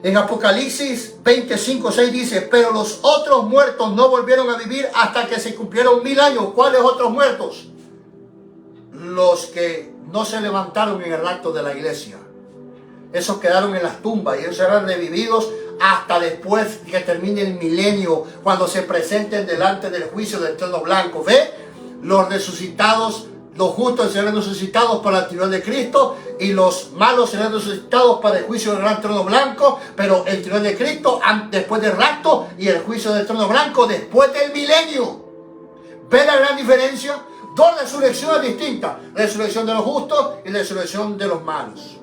En Apocalipsis 25:6 dice: pero los otros muertos no volvieron a vivir hasta que se cumplieron 1000 años. ¿Cuáles otros muertos? Los que no se levantaron en el rapto de la iglesia. Esos quedaron en las tumbas y ellos serán revividos hasta después que termine el milenio, cuando se presenten delante del juicio del trono blanco. ¿Ve? Los resucitados, los justos serán resucitados para el tribunal de Cristo y los malos serán resucitados para el juicio del gran trono blanco. Pero el tribunal de Cristo después del rapto y el juicio del trono blanco después del milenio. ¿Ve la gran diferencia? Dos resurrecciones distintas: resurrección de los justos y resurrección de los malos.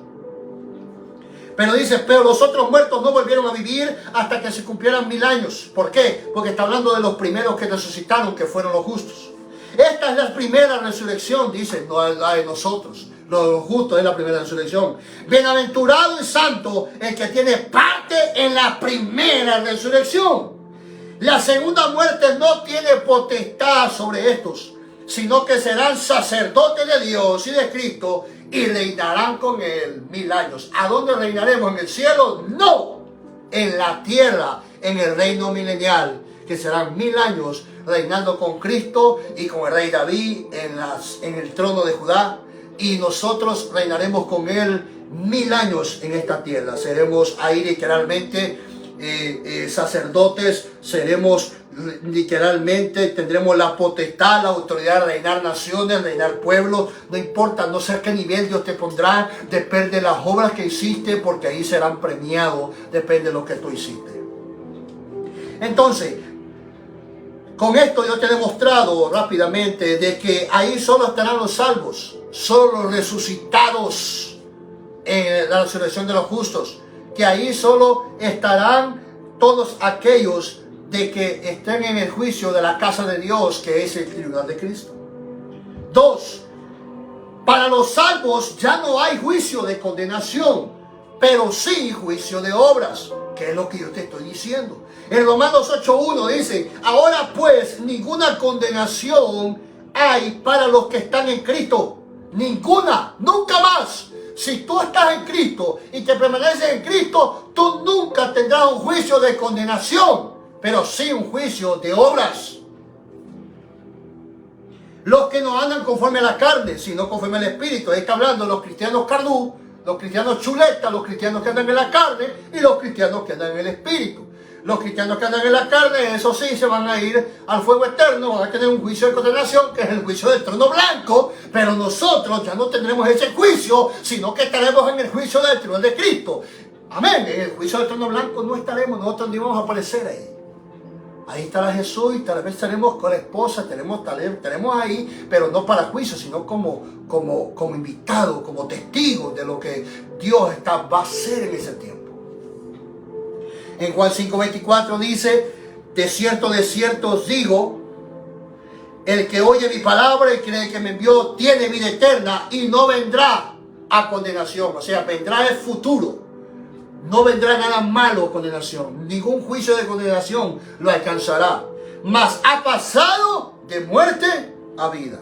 Pero dice: pero los otros muertos no volvieron a vivir hasta que se cumplieran 1000 años. ¿Por qué? Porque está hablando de los primeros que resucitaron, que fueron los justos. Esta es la primera resurrección, dice, no la de nosotros. Los justos es la primera resurrección. Bienaventurado y santo el que tiene parte en la primera resurrección. La segunda muerte no tiene potestad sobre estos, sino que serán sacerdotes de Dios y de Cristo y reinarán con él 1000 años. ¿A dónde reinaremos? ¿En el cielo? No, en la tierra, en el reino milenial, que serán 1000 años reinando con Cristo y con el rey David en el trono de Judá. Y nosotros reinaremos con él 1000 años en esta tierra. Seremos ahí literalmente sacerdotes, seremos literalmente, tendremos la potestad, la autoridad de reinar naciones, reinar pueblos. No importa, no sé a qué nivel Dios te pondrá, depende de las obras que hiciste, porque ahí serán premiados, depende de lo que tú hiciste. Entonces, con esto yo te he demostrado rápidamente de que ahí solo estarán los salvos, solo los resucitados en la resurrección de los justos, que ahí solo estarán todos aquellos de que estén en el juicio de la casa de Dios, que es el tribunal de Cristo. 2. Para los salvos ya no hay juicio de condenación, pero sí juicio de obras, que es lo que yo te estoy diciendo. En Romanos 8:1 dice: ahora pues ninguna condenación hay para los que están en Cristo. Ninguna, nunca más. Si tú estás en Cristo y te permaneces en Cristo, tú nunca tendrás un juicio de condenación, pero sí un juicio de obras. Los que no andan conforme a la carne, sino conforme al Espíritu. Ahí está hablando los cristianos cardú, los cristianos chuletas, los cristianos que andan en la carne y los cristianos que andan en el Espíritu. Los cristianos que andan en la carne, eso sí, se van a ir al fuego eterno, van a tener un juicio de condenación, que es el juicio del trono blanco, pero nosotros ya no tendremos ese juicio, sino que estaremos en el juicio del tribunal de Cristo. Amén. En el juicio del trono blanco no estaremos, nosotros ni vamos a aparecer ahí. Ahí estará Jesús y tal vez estaremos con la esposa, estaremos ahí, pero no para juicio, sino como invitados, como testigos de lo que Dios va a hacer en ese tiempo. En Juan 5:24 dice, de cierto os digo, el que oye mi palabra y cree que me envió tiene vida eterna y no vendrá a condenación. O sea, vendrá el futuro. No vendrá nada malo a condenación. Ningún juicio de condenación lo alcanzará. Mas ha pasado de muerte a vida.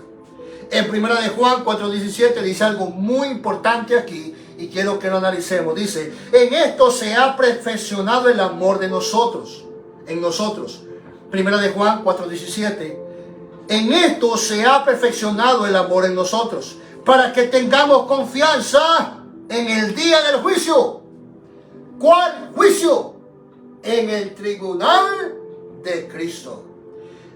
En 1 de Juan 4:17 dice algo muy importante aquí y quiero que lo analicemos. Dice, en esto se ha perfeccionado el amor de nosotros. En nosotros. 1 de Juan 4:17. En esto se ha perfeccionado el amor en nosotros. Para que tengamos confianza en el día del juicio. ¿Cuál juicio? En el tribunal de Cristo.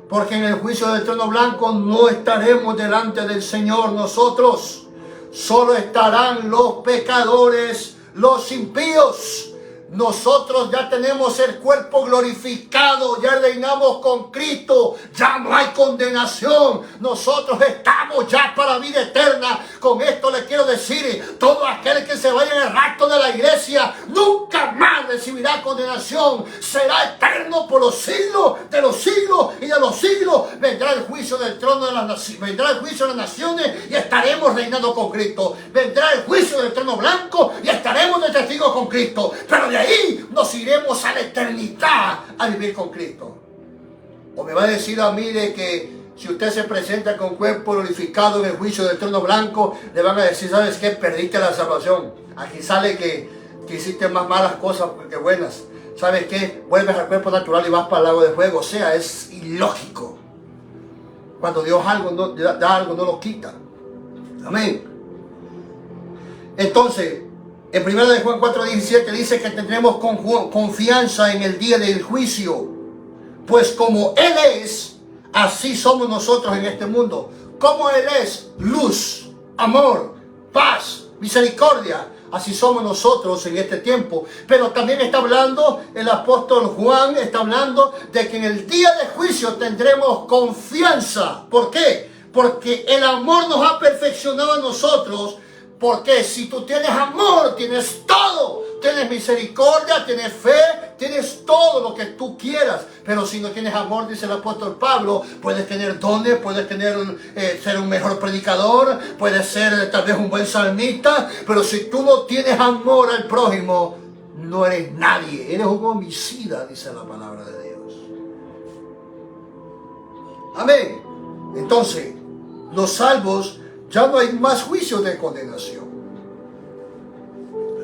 Porque en el juicio del trono blanco no estaremos delante del Señor nosotros. Solo estarán los pecadores, los impíos. Nosotros ya tenemos el cuerpo glorificado, ya reinamos con Cristo, ya no hay condenación. Nosotros estamos ya para vida eterna. Con esto le quiero decir, todo aquel que se vaya en el rapto de la iglesia nunca más recibirá condenación. Será eterno por los siglos de los siglos y de los siglos. Vendrá el juicio del trono de las naciones, vendrá el juicio de las naciones y estaremos reinando con Cristo. Vendrá el juicio del trono blanco y estaremos de testigos con Cristo. Pero de ahí nos iremos a la eternidad a vivir con Cristo. O me va a decir a mí de que si usted se presenta con cuerpo glorificado en el juicio del trono blanco, le van a decir, ¿sabes qué? Perdiste la salvación. Aquí sale que hiciste más malas cosas que buenas. ¿Sabes qué? Vuelves al cuerpo natural y vas para el lago de fuego. O sea, es ilógico. Cuando Dios da algo, no lo quita. Amén. Entonces, en 1 de Juan 4:17 dice que tendremos confianza en el día del juicio. Pues como Él es, así somos nosotros en este mundo. Como Él es, luz, amor, paz, misericordia. Así somos nosotros en este tiempo. Pero también está hablando, el apóstol Juan está hablando de que en el día de juicio tendremos confianza. ¿Por qué? Porque el amor nos ha perfeccionado a nosotros. Porque si tú tienes amor, tienes todo. Tienes misericordia, tienes fe, tienes todo lo que tú quieras. Pero si no tienes amor, dice el apóstol Pablo, puedes tener dones, puedes ser un mejor predicador, puedes ser tal vez un buen salmista. Pero si tú no tienes amor al prójimo, no eres nadie. Eres un homicida, dice la palabra de Dios. Amén. Entonces, los salvos, ya no hay más juicio de condenación.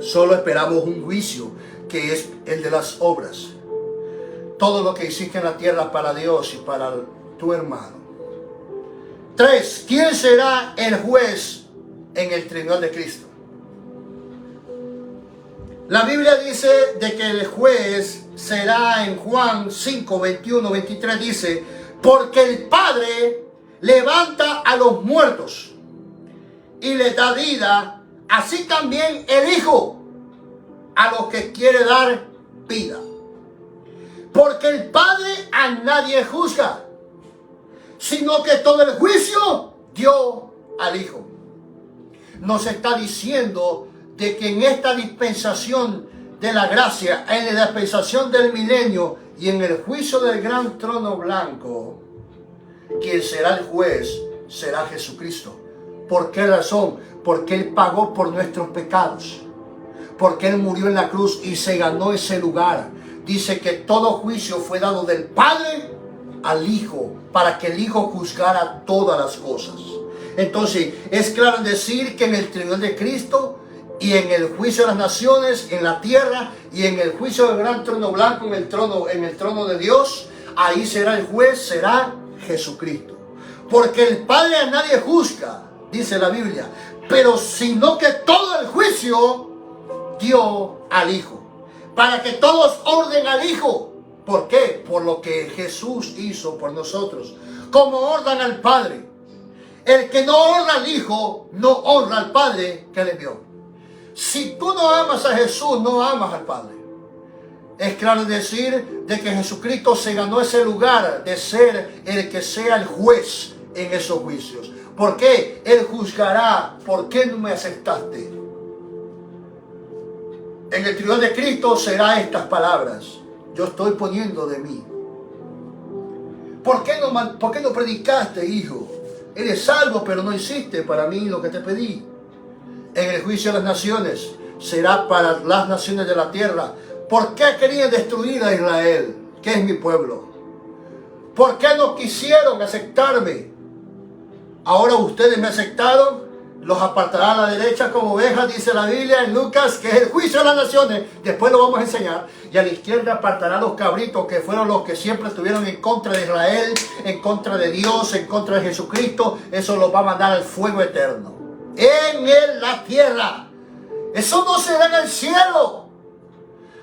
Solo esperamos un juicio que es el de las obras. Todo lo que hiciste en la tierra para Dios y para tu hermano. 3. ¿Quién será el juez en el tribunal de Cristo? La Biblia dice de que el juez será en Juan 5, 21, 23 dice, porque el Padre levanta a los muertos y le da vida, así también el Hijo a los que quiere dar vida. Porque el Padre a nadie juzga, sino que todo el juicio dio al Hijo. Nos está diciendo de que en esta dispensación de la gracia, en la dispensación del milenio y en el juicio del gran trono blanco, quien será el juez será Jesucristo. ¿Por qué razón? Porque Él pagó por nuestros pecados. Porque Él murió en la cruz y se ganó ese lugar. Dice que todo juicio fue dado del Padre al Hijo, para que el Hijo juzgara todas las cosas. Entonces, es claro decir que en el tribunal de Cristo y en el juicio de las naciones, en la tierra, y en el juicio del gran trono blanco, en el trono de Dios, ahí será el juez, será Jesucristo. Porque el Padre a nadie juzga, dice la Biblia, pero sino que todo el juicio dio al Hijo, para que todos honren al Hijo. ¿Por qué? Por lo que Jesús hizo por nosotros. Como honran al Padre. El que no honra al Hijo, no honra al Padre que le envió. Si tú no amas a Jesús, no amas al Padre. Es claro decir de que Jesucristo se ganó ese lugar de ser el que sea el juez en esos juicios. ¿Por qué? Él juzgará. ¿Por qué no me aceptaste? En el tribunal de Cristo será estas palabras: yo estoy poniendo de mí. ¿Por qué no predicaste, hijo? Eres salvo, pero no hiciste para mí lo que te pedí. En el juicio de las naciones será para las naciones de la tierra. ¿Por qué querían destruir a Israel, que es mi pueblo? ¿Por qué no quisieron aceptarme? Ahora ustedes me aceptaron, los apartará a la derecha como ovejas, dice la Biblia en Lucas, que es el juicio de las naciones. Después lo vamos a enseñar. Y a la izquierda apartará a los cabritos, que fueron los que siempre estuvieron en contra de Israel, en contra de Dios, en contra de Jesucristo. Eso los va a mandar al fuego eterno. En la tierra. Eso no será en el cielo.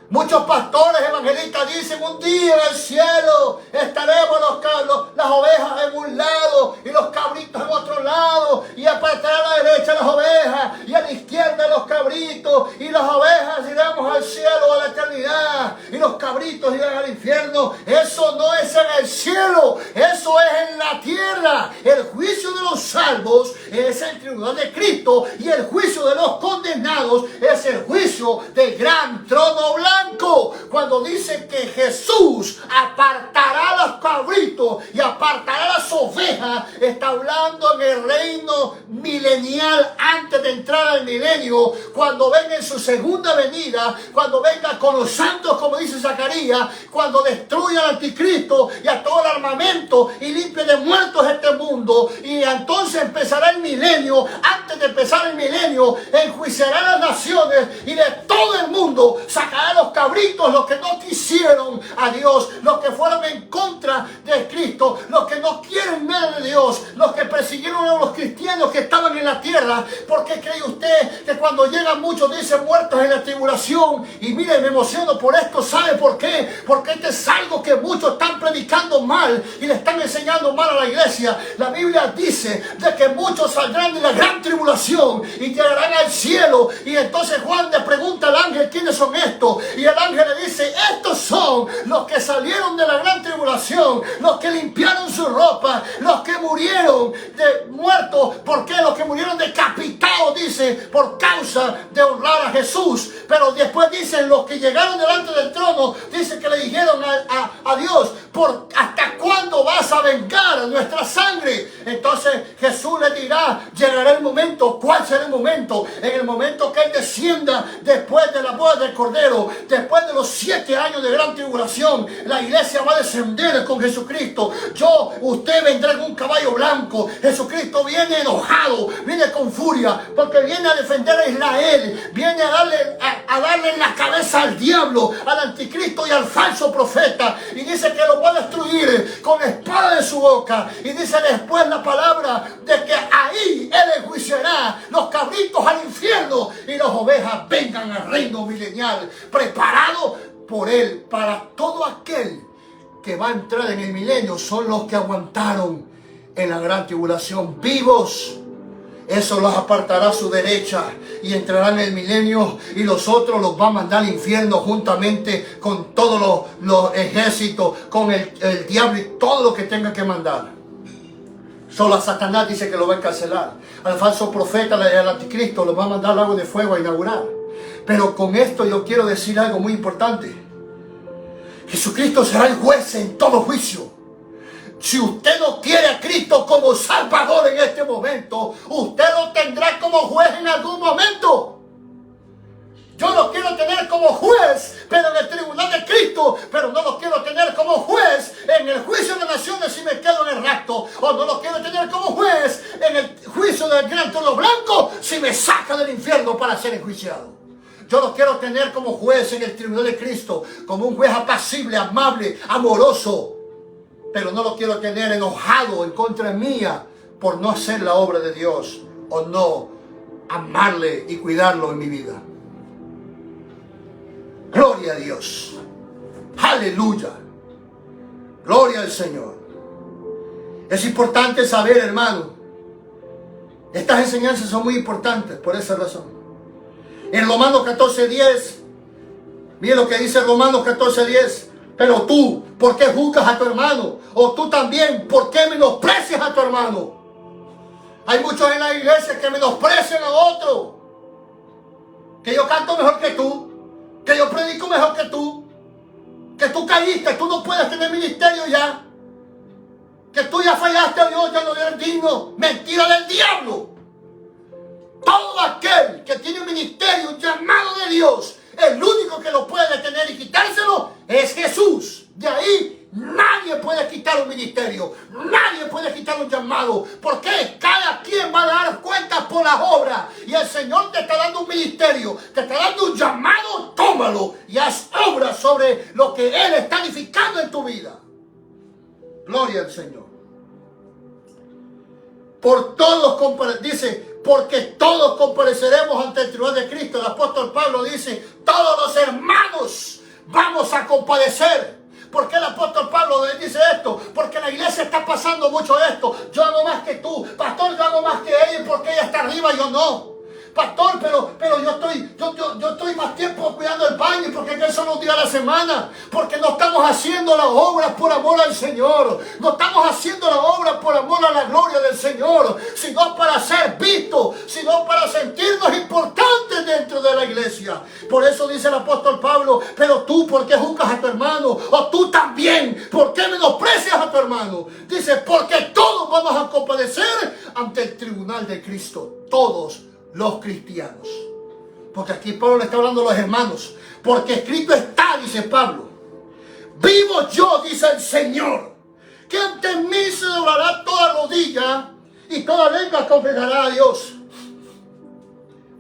Muchos pastores evangelistas dicen: un día en el cielo estaremos las ovejas en un lado y los cabritos en otro lado, y apartará a la derecha las ovejas y a la izquierda los cabritos, y las ovejas iremos al cielo, a la eternidad, y los cabritos irán al infierno. Eso no es en el cielo, eso es en la tierra. El juicio de los salvos es el tribunal de Cristo, y el juicio de los condenados es el juicio del gran trono blanco. Cuando dice que Jesús apartará a los cabritos y apartará a las ovejas, está hablando en el reino milenial, antes de entrar al milenio, cuando venga en su segunda venida, cuando venga con los santos, como dice Zacarías, cuando destruya al anticristo y a todo el armamento y limpie de muertos este mundo. Y entonces empezará el milenio. Antes de empezar el milenio, enjuiciará a las naciones, y de todo el mundo sacará a los cabritos, los que no quisieron a Dios, los que fueron en contra de Cristo, los que no quieren nada de Dios, los que persiguieron a los cristianos que estaban en la tierra. ¿Por qué cree usted que cuando llegan muchos dicen muertos en la tribulación? Y mire, me emociono por esto. ¿Sabe por qué? Porque este es algo que muchos están predicando mal y le están enseñando mal a la iglesia. La Biblia dice de que muchos saldrán de la gran tribulación y llegarán al cielo. Y entonces Juan le pregunta al ángel: ¿quiénes son estos? Y el ángel le dice: estos son los que salieron de la gran tribulación, los que limpiaron su ropa, los que murieron de muertos. ¿Por qué? Los que murieron decapitados, dice, por causa de honrar a Jesús. Pero después dicen los que llegaron delante del trono, dice que le dijeron a Dios: ¿hasta cuándo vas a vengar nuestra sangre? Entonces Jesús le dirá: llegará el momento. ¿Cuál será el momento? En el momento que Él descienda después de la boda del Cordero, después de los 7 años de gran tribulación, la iglesia va a descender con Jesucristo. Usted vendrá en un caballo blanco. Jesucristo viene enojado, viene con furia, porque viene a defender a Israel, viene a darle en la cabeza al diablo, al anticristo y al falso profeta, y dice que lo va a destruir con la espada de su boca. Y dice después la palabra de que ahí Él enjuiciará los cabritos al infierno y las ovejas vengan al reino milenial, preparado por Él para todo aquel que va a entrar en el milenio. Son los que aguantaron en la gran tribulación, vivos. Eso los apartará a su derecha y entrarán en el milenio, y los otros los va a mandar al infierno juntamente con todos los ejércitos, con el diablo y todo lo que tenga que mandar. Solo a Satanás dice que lo va a encarcelar. Al falso profeta, al anticristo, lo va a mandar al lago de fuego a inaugurar. Pero con esto yo quiero decir algo muy importante. Jesucristo será el juez en todo juicio. Si usted no quiere a Cristo como Salvador en este momento, usted lo tendrá como juez en algún momento. Yo lo quiero tener como juez, pero en el tribunal de Cristo, pero no lo quiero tener como juez en el juicio de las naciones si me quedo en el rapto, o no lo quiero tener como juez en el juicio del gran trono blanco si me saca del infierno para ser enjuiciado. Yo lo quiero tener como juez en el tribunal de Cristo, como un juez apacible, amable, amoroso, pero no lo quiero tener enojado en contra mía por no hacer la obra de Dios o no amarle y cuidarlo en mi vida. Gloria a Dios. Aleluya. Gloria al Señor. Es importante saber, hermano, estas enseñanzas son muy importantes por esa razón. En Romanos 14:10, mire lo que dice Romanos 14:10. Pero tú, ¿por qué juzgas a tu hermano? O tú también, ¿por qué menosprecias a tu hermano? Hay muchos en la iglesia que menosprecian a otro. Que yo canto mejor que tú, que yo predico mejor que tú caíste, tú no puedes tener ministerio ya, que tú ya fallaste a Dios, ya no eres digno. Mentira del diablo. Todo aquel que tiene un ministerio, un llamado de Dios, el único que lo puede detener y quitárselo es Jesús. De ahí nadie puede quitar un ministerio, nadie puede quitar un llamado, porque cada quien va a dar cuentas por las obras. Y el Señor te está dando un ministerio, te está dando un llamado, tómalo y haz obras sobre lo que Él está edificando en tu vida. Gloria al Señor. Por todos, dice, porque todos compareceremos ante el tribunal de Cristo. El apóstol Pablo dice, todos los hermanos vamos a compadecer. ¿Por qué el apóstol Pablo dice esto? Porque la iglesia está pasando mucho esto. Yo hago más que tú. Pastor, yo hago más que ella. ¿Y por qué ella está arriba y yo no? Pastor, pero yo estoy más tiempo cuidando el baño. ¿Por qué solo un día a la semana? Porque no estamos haciendo las obras por amor al Señor. No estamos haciendo las obras por amor a la gloria del Señor. Sino para ser vistos. Sino para sentirnos importantes dentro de la iglesia. Por eso dice el apóstol Pablo, pero tú, ¿por qué juzgas a tu hermano? O tú también, ¿por qué menosprecias a tu hermano? Dice, porque todos vamos a compadecer ante el tribunal de Cristo. Todos los cristianos. Porque aquí Pablo le está hablando a los hermanos. Porque escrito está, dice Pablo, vivo yo, dice el Señor, que ante mí se doblará toda rodilla y toda lengua confesará a Dios.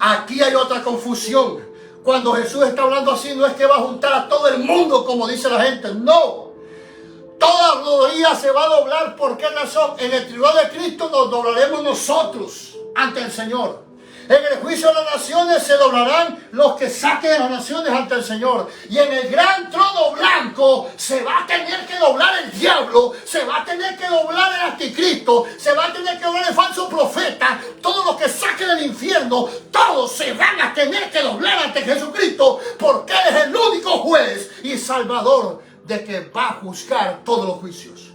Aquí hay otra confusión. Cuando Jesús está hablando así, no es que va a juntar a todo el mundo como dice la gente, no. Toda rodilla se va a doblar. ¿Por qué razón? En el tribunal de Cristo nos doblaremos nosotros ante el Señor. En el juicio de las naciones se doblarán los que saquen de las naciones ante el Señor. Y en el gran trono blanco se va a tener que doblar el diablo, se va a tener que doblar el anticristo, se va a tener que doblar el falso profeta. Todos los que saquen del infierno, todos se van a tener que doblar ante Jesucristo, porque Él es el único juez y salvador de que va a juzgar todos los juicios.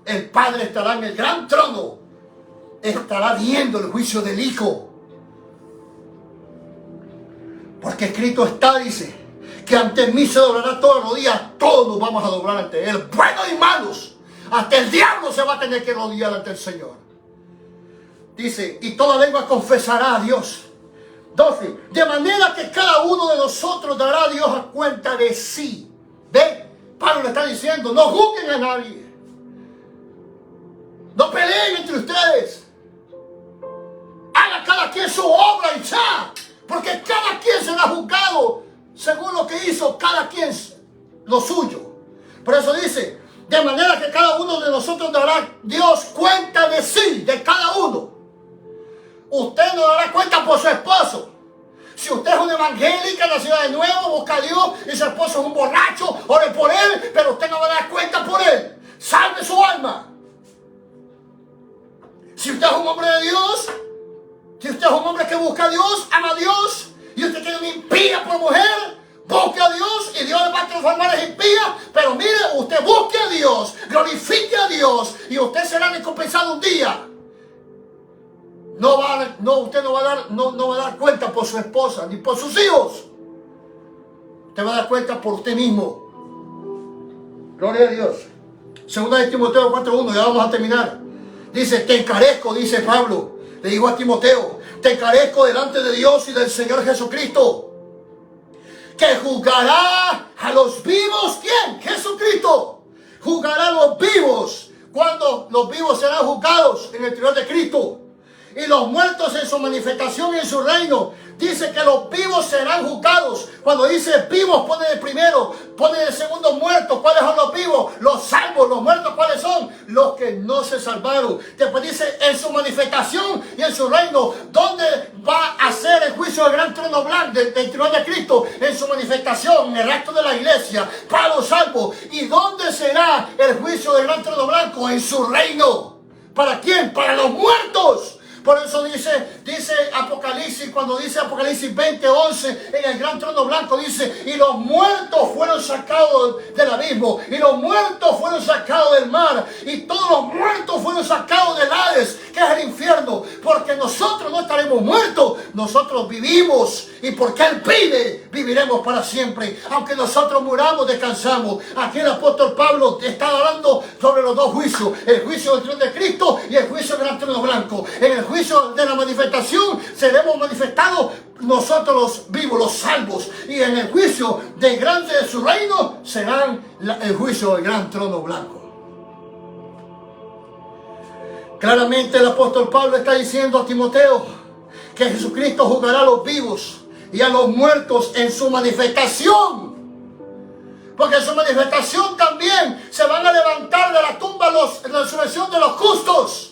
El Padre estará en el gran trono, estará viendo el juicio del Hijo. Porque escrito está, dice, que ante mí se doblará toda rodilla, todos vamos a doblar ante Él, buenos y malos. Hasta el diablo se va a tener que rodillar ante el Señor. Dice, y toda lengua confesará a Dios. 12, de manera que cada uno de nosotros dará a Dios a cuenta de sí. ¿Ve? Pablo le está diciendo, no juzguen a nadie. No peleen entre ustedes. Haga cada quien su obra y ya. Porque cada quien será juzgado según lo que hizo, cada quien lo suyo. Por eso dice, de manera que cada uno de nosotros dará Dios cuenta de sí, de cada uno. Usted no dará cuenta por su esposo. Si usted es una evangélica nacida de nuevo, busca a Dios y su esposo es un borracho, ore por él, pero usted no va a dar cuenta por él. Salve su alma. Si usted es un hombre de Dios, si usted es un hombre que busca a Dios, ama a Dios, y usted tiene una impía por mujer, busque a Dios y Dios le va a transformar en impía. Pero mire, usted busque a Dios, glorifique a Dios y usted será recompensado un día. Usted no va a dar cuenta por su esposa ni por sus hijos. Usted va a dar cuenta por usted mismo. Gloria a Dios. Segunda de Timoteo 4:1, ya vamos a terminar. Dice, te encarezco, dice Pablo. Le digo a Timoteo, te encarezco delante de Dios y del Señor Jesucristo, que juzgará a los vivos. ¿Quién? Jesucristo. Juzgará a los vivos. Cuando los vivos serán juzgados en el tribunal de Cristo. Y los muertos en su manifestación en su reino. Dice que los vivos serán juzgados. Cuando dice vivos, pone de primero, pone de segundo muertos. ¿Cuáles son los vivos? Los salvos. Los muertos, ¿cuáles son? Los que no se salvaron. Después dice en su manifestación y en su reino. ¿Dónde va a ser el juicio del gran trono blanco del tribunal de Cristo? En su manifestación, en el resto de la iglesia, para los salvos. ¿Y dónde será el juicio del gran trono blanco? En su reino. ¿Para quién? Para los muertos. Por eso dice Apocalipsis, cuando dice Apocalipsis 20:11, en el gran trono blanco dice, y los muertos fueron sacados del abismo, y los muertos fueron sacados del mar, y todos los muertos fueron sacados del Hades, que es el infierno, porque nosotros no estaremos muertos, nosotros vivimos, y porque Él vive, viviremos para siempre. Aunque nosotros muramos, descansamos. Aquí el apóstol Pablo está hablando sobre los dos juicios, el juicio del trono de Cristo y el juicio del gran trono blanco. En el juicio de la manifestación seremos manifestados nosotros los vivos, los salvos, y en el juicio del grande de su reino serán el juicio del gran trono blanco. Claramente el apóstol Pablo está diciendo a Timoteo que Jesucristo juzgará a los vivos y a los muertos en su manifestación. Porque en su manifestación también se van a levantar de la tumba la resurrección de los justos.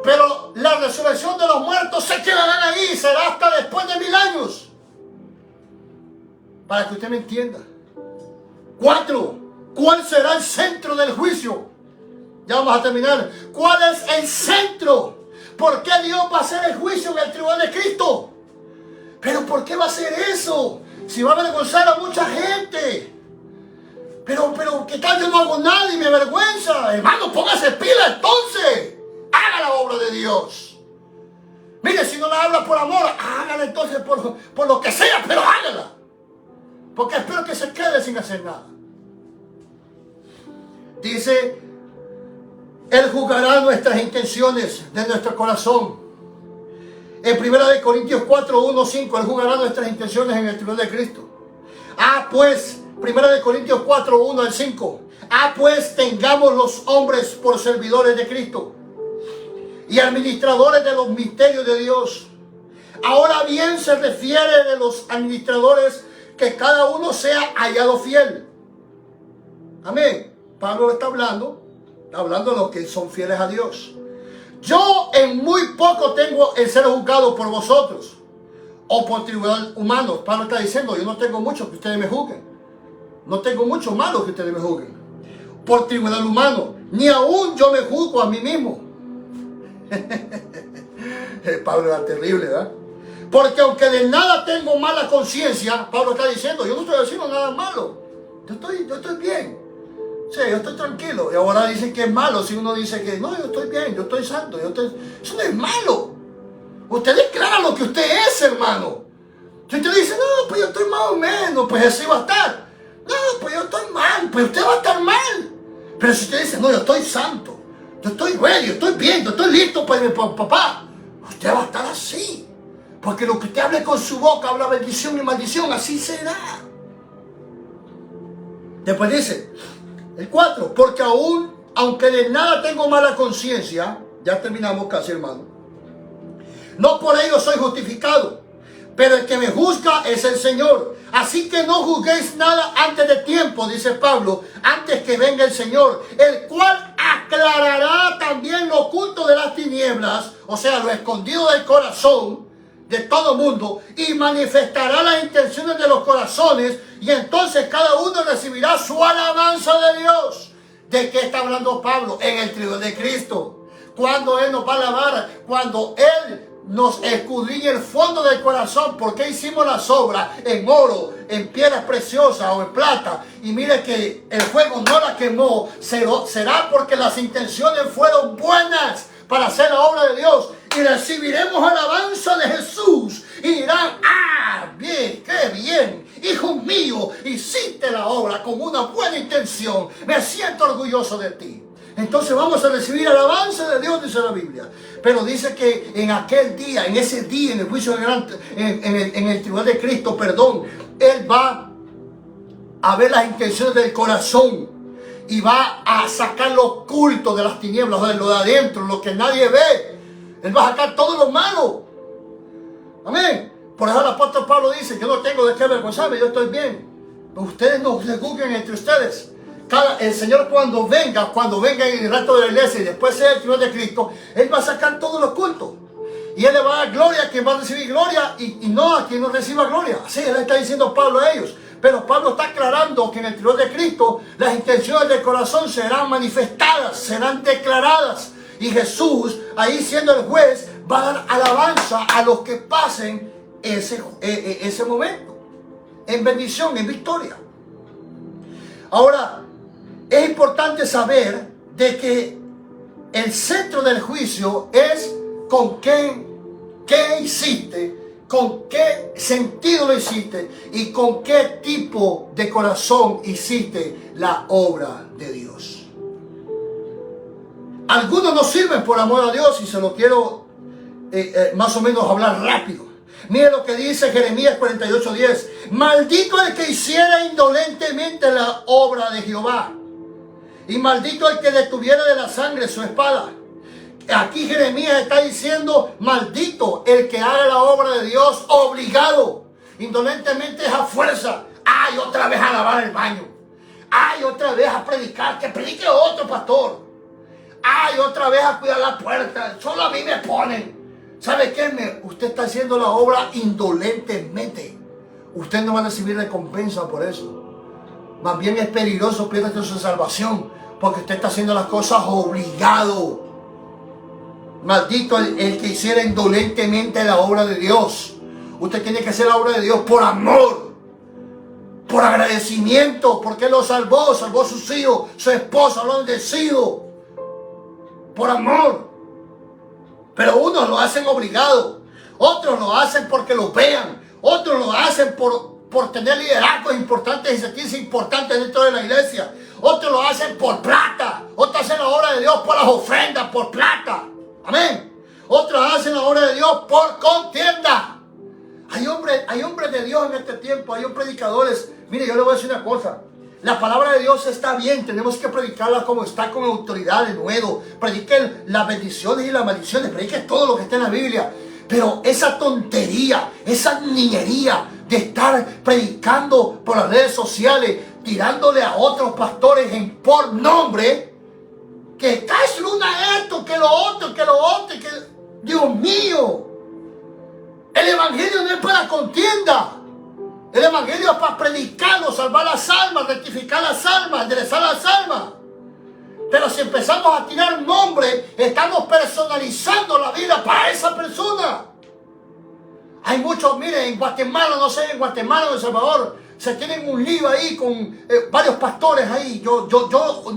Pero la resurrección de los muertos se quedarán ahí, será hasta después de 1000 años. Para que usted me entienda. 4. ¿Cuál será el centro del juicio? Ya vamos a terminar. ¿Cuál es el centro? ¿Por qué Dios va a hacer el juicio en el tribunal de Cristo? ¿Pero por qué va a hacer eso? Si va a avergonzar a mucha gente. Pero ¿qué tal? Yo no hago nada y me avergüenza. Hermano, póngase pila entonces. Haga la obra de Dios. Mire, si no la habla por amor, hágala entonces por lo que sea, pero hágala. Porque espero que se quede sin hacer nada. Dice, Él juzgará nuestras intenciones de nuestro corazón. En 1 Corintios 4:1-5, Él juzgará nuestras intenciones en el tribunal de Cristo. Pues, 1 Corintios 4:1-5. Pues tengamos los hombres por servidores de Cristo y administradores de los misterios de Dios. Ahora bien, se refiere de los administradores que cada uno sea hallado fiel. Amén. Pablo está hablando de los que son fieles a Dios. Yo en muy poco tengo el ser juzgado por vosotros o por tribunal humano. Pablo está diciendo, yo no tengo mucho que ustedes me juzguen. No tengo mucho malo que ustedes me juzguen. Por tribunal humano, ni aún yo me juzgo a mí mismo. Pablo era terrible, ¿verdad? Porque aunque de nada tengo mala conciencia, Pablo está diciendo, yo no estoy haciendo nada malo. Yo estoy bien. Sí, yo estoy tranquilo. Y ahora dicen que es malo si uno dice que no, yo estoy bien, yo estoy santo. Eso no es malo. Usted declara lo que usted es, hermano. Si usted dice, no, pues yo estoy más o menos, pues así va a estar. No, pues yo estoy mal, pues usted va a estar mal. Pero si usted dice, no, yo estoy santo, yo estoy bueno, yo estoy bien, yo estoy listo para mi papá, usted va a estar así. Porque lo que usted hable con su boca habla bendición y maldición, así será. Después dice, el 4, porque aunque de nada tengo mala conciencia, ya terminamos casi, hermano, no por ello soy justificado, pero el que me juzga es el Señor. Así que no juzguéis nada antes de tiempo, dice Pablo, antes que venga el Señor, el cual aclarará también lo oculto de las tinieblas, o sea, lo escondido del corazón de todo mundo, y manifestará las intenciones de los corazones, y entonces cada uno recibirá su alabanza de Dios. ¿De qué está hablando Pablo? En el tribunal de Cristo. Cuando Él nos va a alabar, cuando Él nos escudriñe el fondo del corazón, porque hicimos las obras en oro, en piedras preciosas o en plata, y mire que el fuego no la quemó, será porque las intenciones fueron buenas para hacer la obra de Dios, y recibiremos alabanza de Jesús, y dirán, bien, qué bien, hijo mío, hiciste la obra con una buena intención, me siento orgulloso de ti. Entonces vamos a recibir alabanza de Dios, dice la Biblia. Pero dice que en aquel día, en ese día, en el juicio grande, en el tribunal de Cristo, Él va a ver las intenciones del corazón y va a sacar lo oculto de las tinieblas, de lo de adentro, lo que nadie ve. Él va a sacar todo lo malo. Amén. Por eso el apóstol Pablo dice, yo no tengo de qué avergonzarme, yo estoy bien. Pero ustedes no se juzguen entre ustedes. El Señor cuando venga en el resto de la iglesia y después sea el tribunal de Cristo, Él va a sacar todo lo oculto. Y Él le va a dar gloria a quien va a recibir gloria y no a quien no reciba gloria. Así Él está diciendo Pablo a ellos. Pero Pablo está aclarando que en el tribunal de Cristo las intenciones del corazón serán manifestadas, serán declaradas. Y Jesús, ahí siendo el juez, va a dar alabanza a los que pasen ese momento en bendición, en victoria. Ahora, es importante saber de que el centro del juicio es con qué hiciste, con qué sentido lo hiciste y con qué tipo de corazón hiciste la obra de Dios. Algunos no sirven por amor a Dios y se lo quiero más o menos hablar rápido. Mire lo que dice Jeremías 48:10. Maldito el que hiciera indolentemente la obra de Jehová, y maldito el que detuviera de la sangre su espada. Aquí Jeremías está diciendo, maldito el que haga la obra de Dios obligado. Indolentemente es a fuerza. Ay, otra vez a lavar el baño. Ay, otra vez a predicar. Que predique otro pastor. Ay, otra vez a cuidar la puerta. Solo a mí me ponen. ¿Sabe qué? Usted está haciendo la obra indolentemente. Usted no va a recibir recompensa por eso. Más bien es peligroso perder su salvación, porque usted está haciendo las cosas obligado. Maldito el que hiciera indolentemente la obra de Dios. Usted tiene que hacer la obra de Dios por amor, por agradecimiento, porque Él lo salvó, salvó a sus hijos, su esposa, lo han bendecido, por amor. Pero unos lo hacen obligado, otros lo hacen porque lo vean, otros lo hacen por tener liderazgos importantes y sentirse importantes dentro de la iglesia. Otros lo hacen por plata, otros hacen la obra de Dios por las ofrendas, por plata. Amén. Otros hacen la obra de Dios por contienda. Hay hombres de Dios en este tiempo, hay predicadores. Mire, yo le voy a decir una cosa. La palabra de Dios está bien, tenemos que predicarla como está, con autoridad de nuevo. Prediquen las bendiciones y las maldiciones, prediquen todo lo que está en la Biblia. Pero esa tontería, esa niñería de estar predicando por las redes sociales, tirándole a otros pastores por nombre, que caes luna esto, que lo otro, que Dios mío, el evangelio no es para contienda. El evangelio es para predicarlo, salvar las almas, rectificar las almas, enderezar las almas. Pero si empezamos a tirar nombres, estamos personalizando la vida para esa persona. Hay muchos, miren, en Guatemala, no sé, en Guatemala o en El Salvador, se tienen un lío ahí con varios pastores ahí. Yo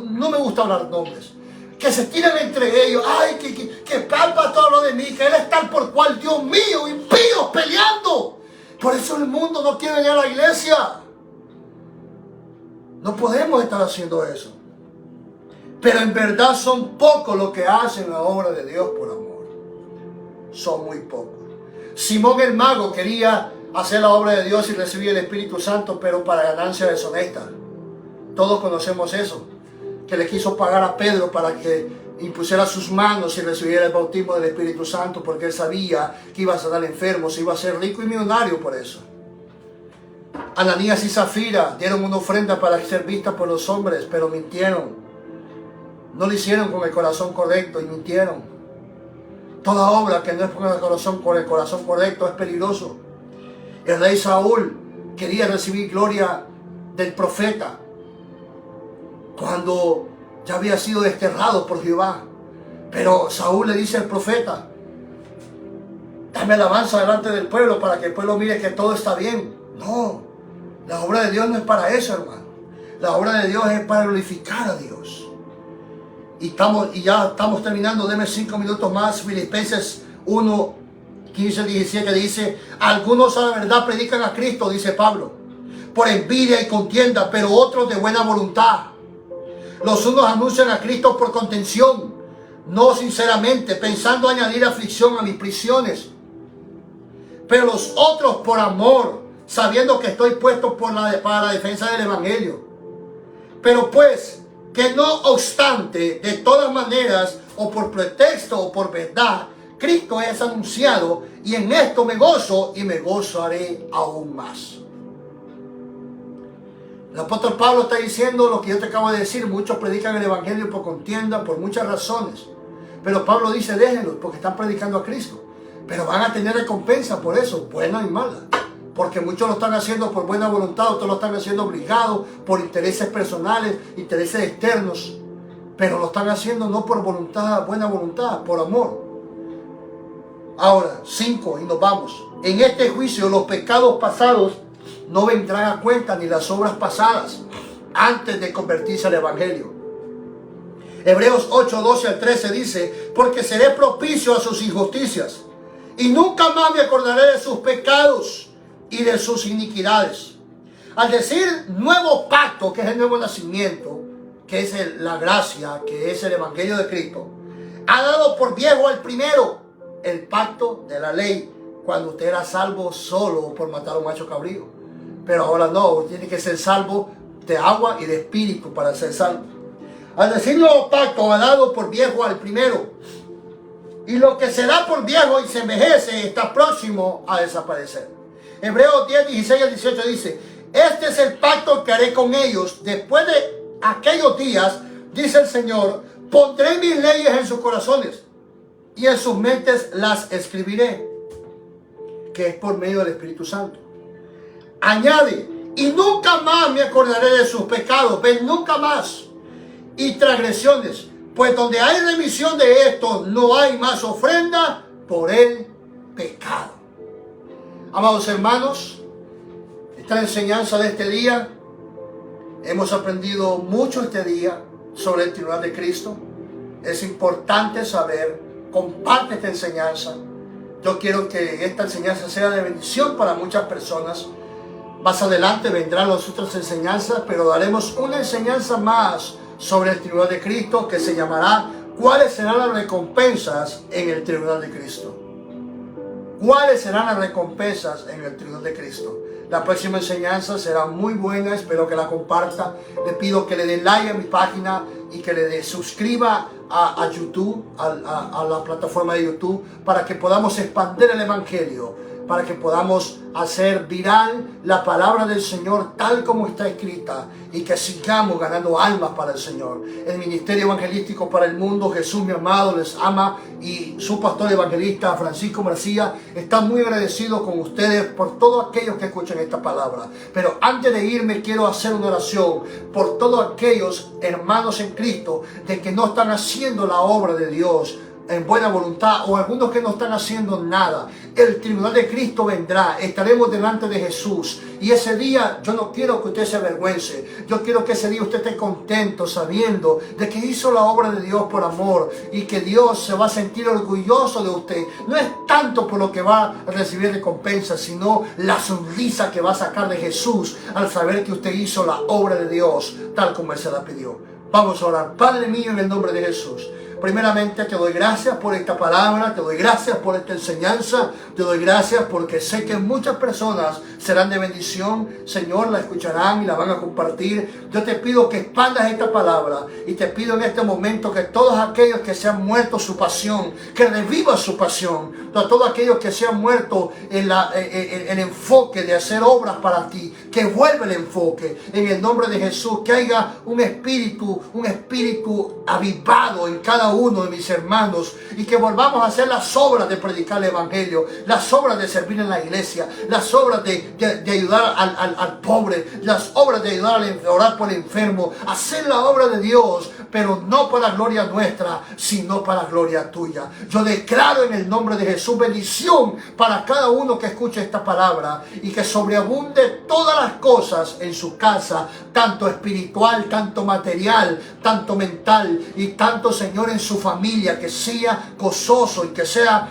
no me gusta hablar nombres. Que se tiran entre ellos. Ay, que tal pastor habló de mí, que él es tal por cual. Dios mío, impíos peleando. Por eso el mundo no quiere venir a la iglesia. No podemos estar haciendo eso. Pero en verdad son pocos los que hacen la obra de Dios por amor. Son muy pocos. Simón el mago quería hacer la obra de Dios y recibir el Espíritu Santo, pero para ganancia deshonesta. Todos conocemos eso. Que le quiso pagar a Pedro para que impusiera sus manos y recibiera el bautismo del Espíritu Santo, porque él sabía que iba a sanar enfermos, iba a ser rico y millonario por eso. Ananías y Zafira dieron una ofrenda para ser vista por los hombres, pero mintieron. No lo hicieron con el corazón correcto y mintieron. Toda obra que no es con el corazón correcto es peligroso. El rey Saúl quería recibir gloria del profeta cuando ya había sido desterrado por Jehová. Pero Saúl le dice al profeta: dame alabanza delante del pueblo para que el pueblo mire que todo está bien. No, la obra de Dios no es para eso, hermano. La obra de Dios es para glorificar a Dios. Y ya estamos terminando. Deme 5 minutos más. Filipenses 1, 15, 17 dice: algunos a la verdad predican a Cristo, dice Pablo, por envidia y contienda, pero otros de buena voluntad. Los unos anuncian a Cristo por contención, no sinceramente, pensando añadir aflicción a mis prisiones. Pero los otros por amor, sabiendo que estoy puesto para la defensa del Evangelio. Pero pues, que no obstante, de todas maneras, o por pretexto o por verdad, Cristo es anunciado, y en esto me gozo y me gozaré aún más. El apóstol Pablo está diciendo lo que yo te acabo de decir. Muchos predican el evangelio por contienda, por muchas razones. Pero Pablo dice: déjenlos, porque están predicando a Cristo. Pero van a tener recompensa por eso, buena y mala. Porque muchos lo están haciendo por buena voluntad, otros lo están haciendo obligados, por intereses personales, intereses externos. Pero lo están haciendo no por voluntad, buena voluntad, por amor. Ahora, 5, y nos vamos. En este juicio los pecados pasados no vendrán a cuenta, ni las obras pasadas antes de convertirse al Evangelio. Hebreos 8, 12 al 13 dice: porque seré propicio a sus injusticias, y nunca más me acordaré de sus pecados y de sus iniquidades. Al decir nuevo pacto, que es el nuevo nacimiento, que es la gracia, que es el Evangelio de Cristo, ha dado por viejo al primero, el pacto de la ley, cuando usted era salvo solo por matar a un macho cabrío. Pero ahora no, tiene que ser salvo de agua y de espíritu para ser salvo. Al decir nuevo pacto, ha dado por viejo al primero, y lo que se da por viejo y se envejece está próximo a desaparecer. Hebreos 10, 16 al 18 dice: este es el pacto que haré con ellos después de aquellos días, dice el Señor, pondré mis leyes en sus corazones y en sus mentes las escribiré, que es por medio del Espíritu Santo. Añade: y nunca más me acordaré de sus pecados, ven, nunca más, y transgresiones, pues donde hay remisión de esto, no hay más ofrenda por el pecado. Amados hermanos, esta enseñanza de este día, hemos aprendido mucho este día sobre el tribunal de Cristo. Es importante saber, comparte esta enseñanza. Yo quiero que esta enseñanza sea de bendición para muchas personas. Más adelante vendrán las otras enseñanzas, pero daremos una enseñanza más sobre el tribunal de Cristo, que se llamará ¿cuáles serán las recompensas en el tribunal de Cristo? ¿Cuáles serán las recompensas en el tribunal de Cristo? La próxima enseñanza será muy buena, espero que la comparta. Le pido que le dé like a mi página y que le suscriba a YouTube, a la plataforma de YouTube, para que podamos expandir el Evangelio, para que podamos hacer viral la palabra del Señor tal como está escrita, y que sigamos ganando almas para el Señor. El ministerio evangelístico para el mundo, Jesús mi amado les ama, y su pastor evangelista Francisco García está muy agradecido con ustedes por todos aquellos que escuchan esta palabra. Pero antes de irme, quiero hacer una oración por todos aquellos hermanos en Cristo de que no están haciendo la obra de Dios en buena voluntad, o algunos que no están haciendo nada. El tribunal de Cristo vendrá, estaremos delante de Jesús, y ese día yo no quiero que usted se avergüence. Yo quiero que ese día usted esté contento sabiendo de que hizo la obra de Dios por amor, y que Dios se va a sentir orgulloso de usted. No es tanto por lo que va a recibir recompensa, sino la sonrisa que va a sacar de Jesús al saber que usted hizo la obra de Dios tal como Él se la pidió. Vamos a orar. Padre mío, en el nombre de Jesús, primeramente te doy gracias por esta palabra, te doy gracias por esta enseñanza, te doy gracias porque sé que muchas personas serán de bendición, Señor, la escucharán y la van a compartir. Yo te pido que expandas esta palabra, y te pido en este momento que todos aquellos que se han muerto su pasión, que reviva su pasión, a todos aquellos que se han muerto en el enfoque de hacer obras para ti, que vuelva el enfoque en el nombre de Jesús, que haya un espíritu avivado en cada uno de mis hermanos, y que volvamos a hacer las obras de predicar el Evangelio, las obras de servir en la iglesia, las obras de ayudar al pobre, las obras de ayudar a orar por el enfermo, hacer la obra de Dios, pero no para gloria nuestra, sino para gloria tuya. Yo declaro en el nombre de Jesús bendición para cada uno que escuche esta palabra, y que sobreabunde todas las cosas en su casa, tanto espiritual, tanto material, tanto mental, y tanto, Señor, en su familia, que sea gozoso y que sea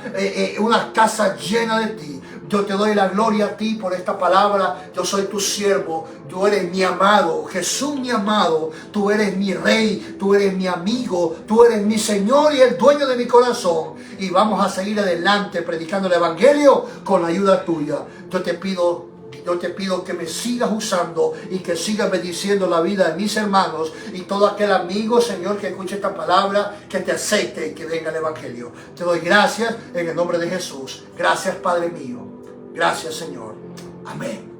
una casa llena de ti. Yo te doy la gloria a ti por esta palabra. Yo soy tu siervo, tú eres mi amado, Jesús mi amado, tú eres mi rey, tú eres mi amigo, tú eres mi Señor y el dueño de mi corazón. Y vamos a seguir adelante predicando el Evangelio con la ayuda tuya. Yo te pido que me sigas usando y que sigas bendiciendo la vida de mis hermanos, y todo aquel amigo, Señor, que escuche esta palabra, que te acepte y que venga el Evangelio. Te doy gracias en el nombre de Jesús. Gracias, Padre mío. Gracias, Señor. Amén.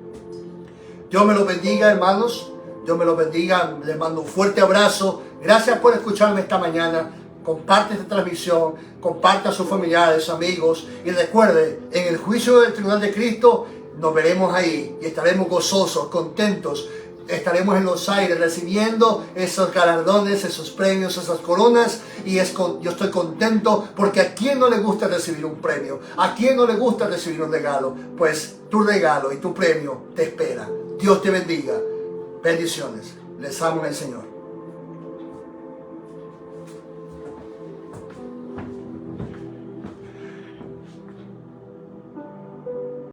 Dios me los bendiga, hermanos. Dios me los bendiga. Les mando un fuerte abrazo. Gracias por escucharme esta mañana. Comparte esta transmisión. Comparte a sus familiares, amigos. Y recuerde, en el juicio del tribunal de Cristo nos veremos ahí y estaremos gozosos, contentos, estaremos en los aires recibiendo esos galardones, esos premios, esas coronas. Y yo estoy contento porque a quién no le gusta recibir un premio, a quién no le gusta recibir un regalo. Pues tu regalo y tu premio te espera. Dios te bendiga. Bendiciones. Les amo en el Señor.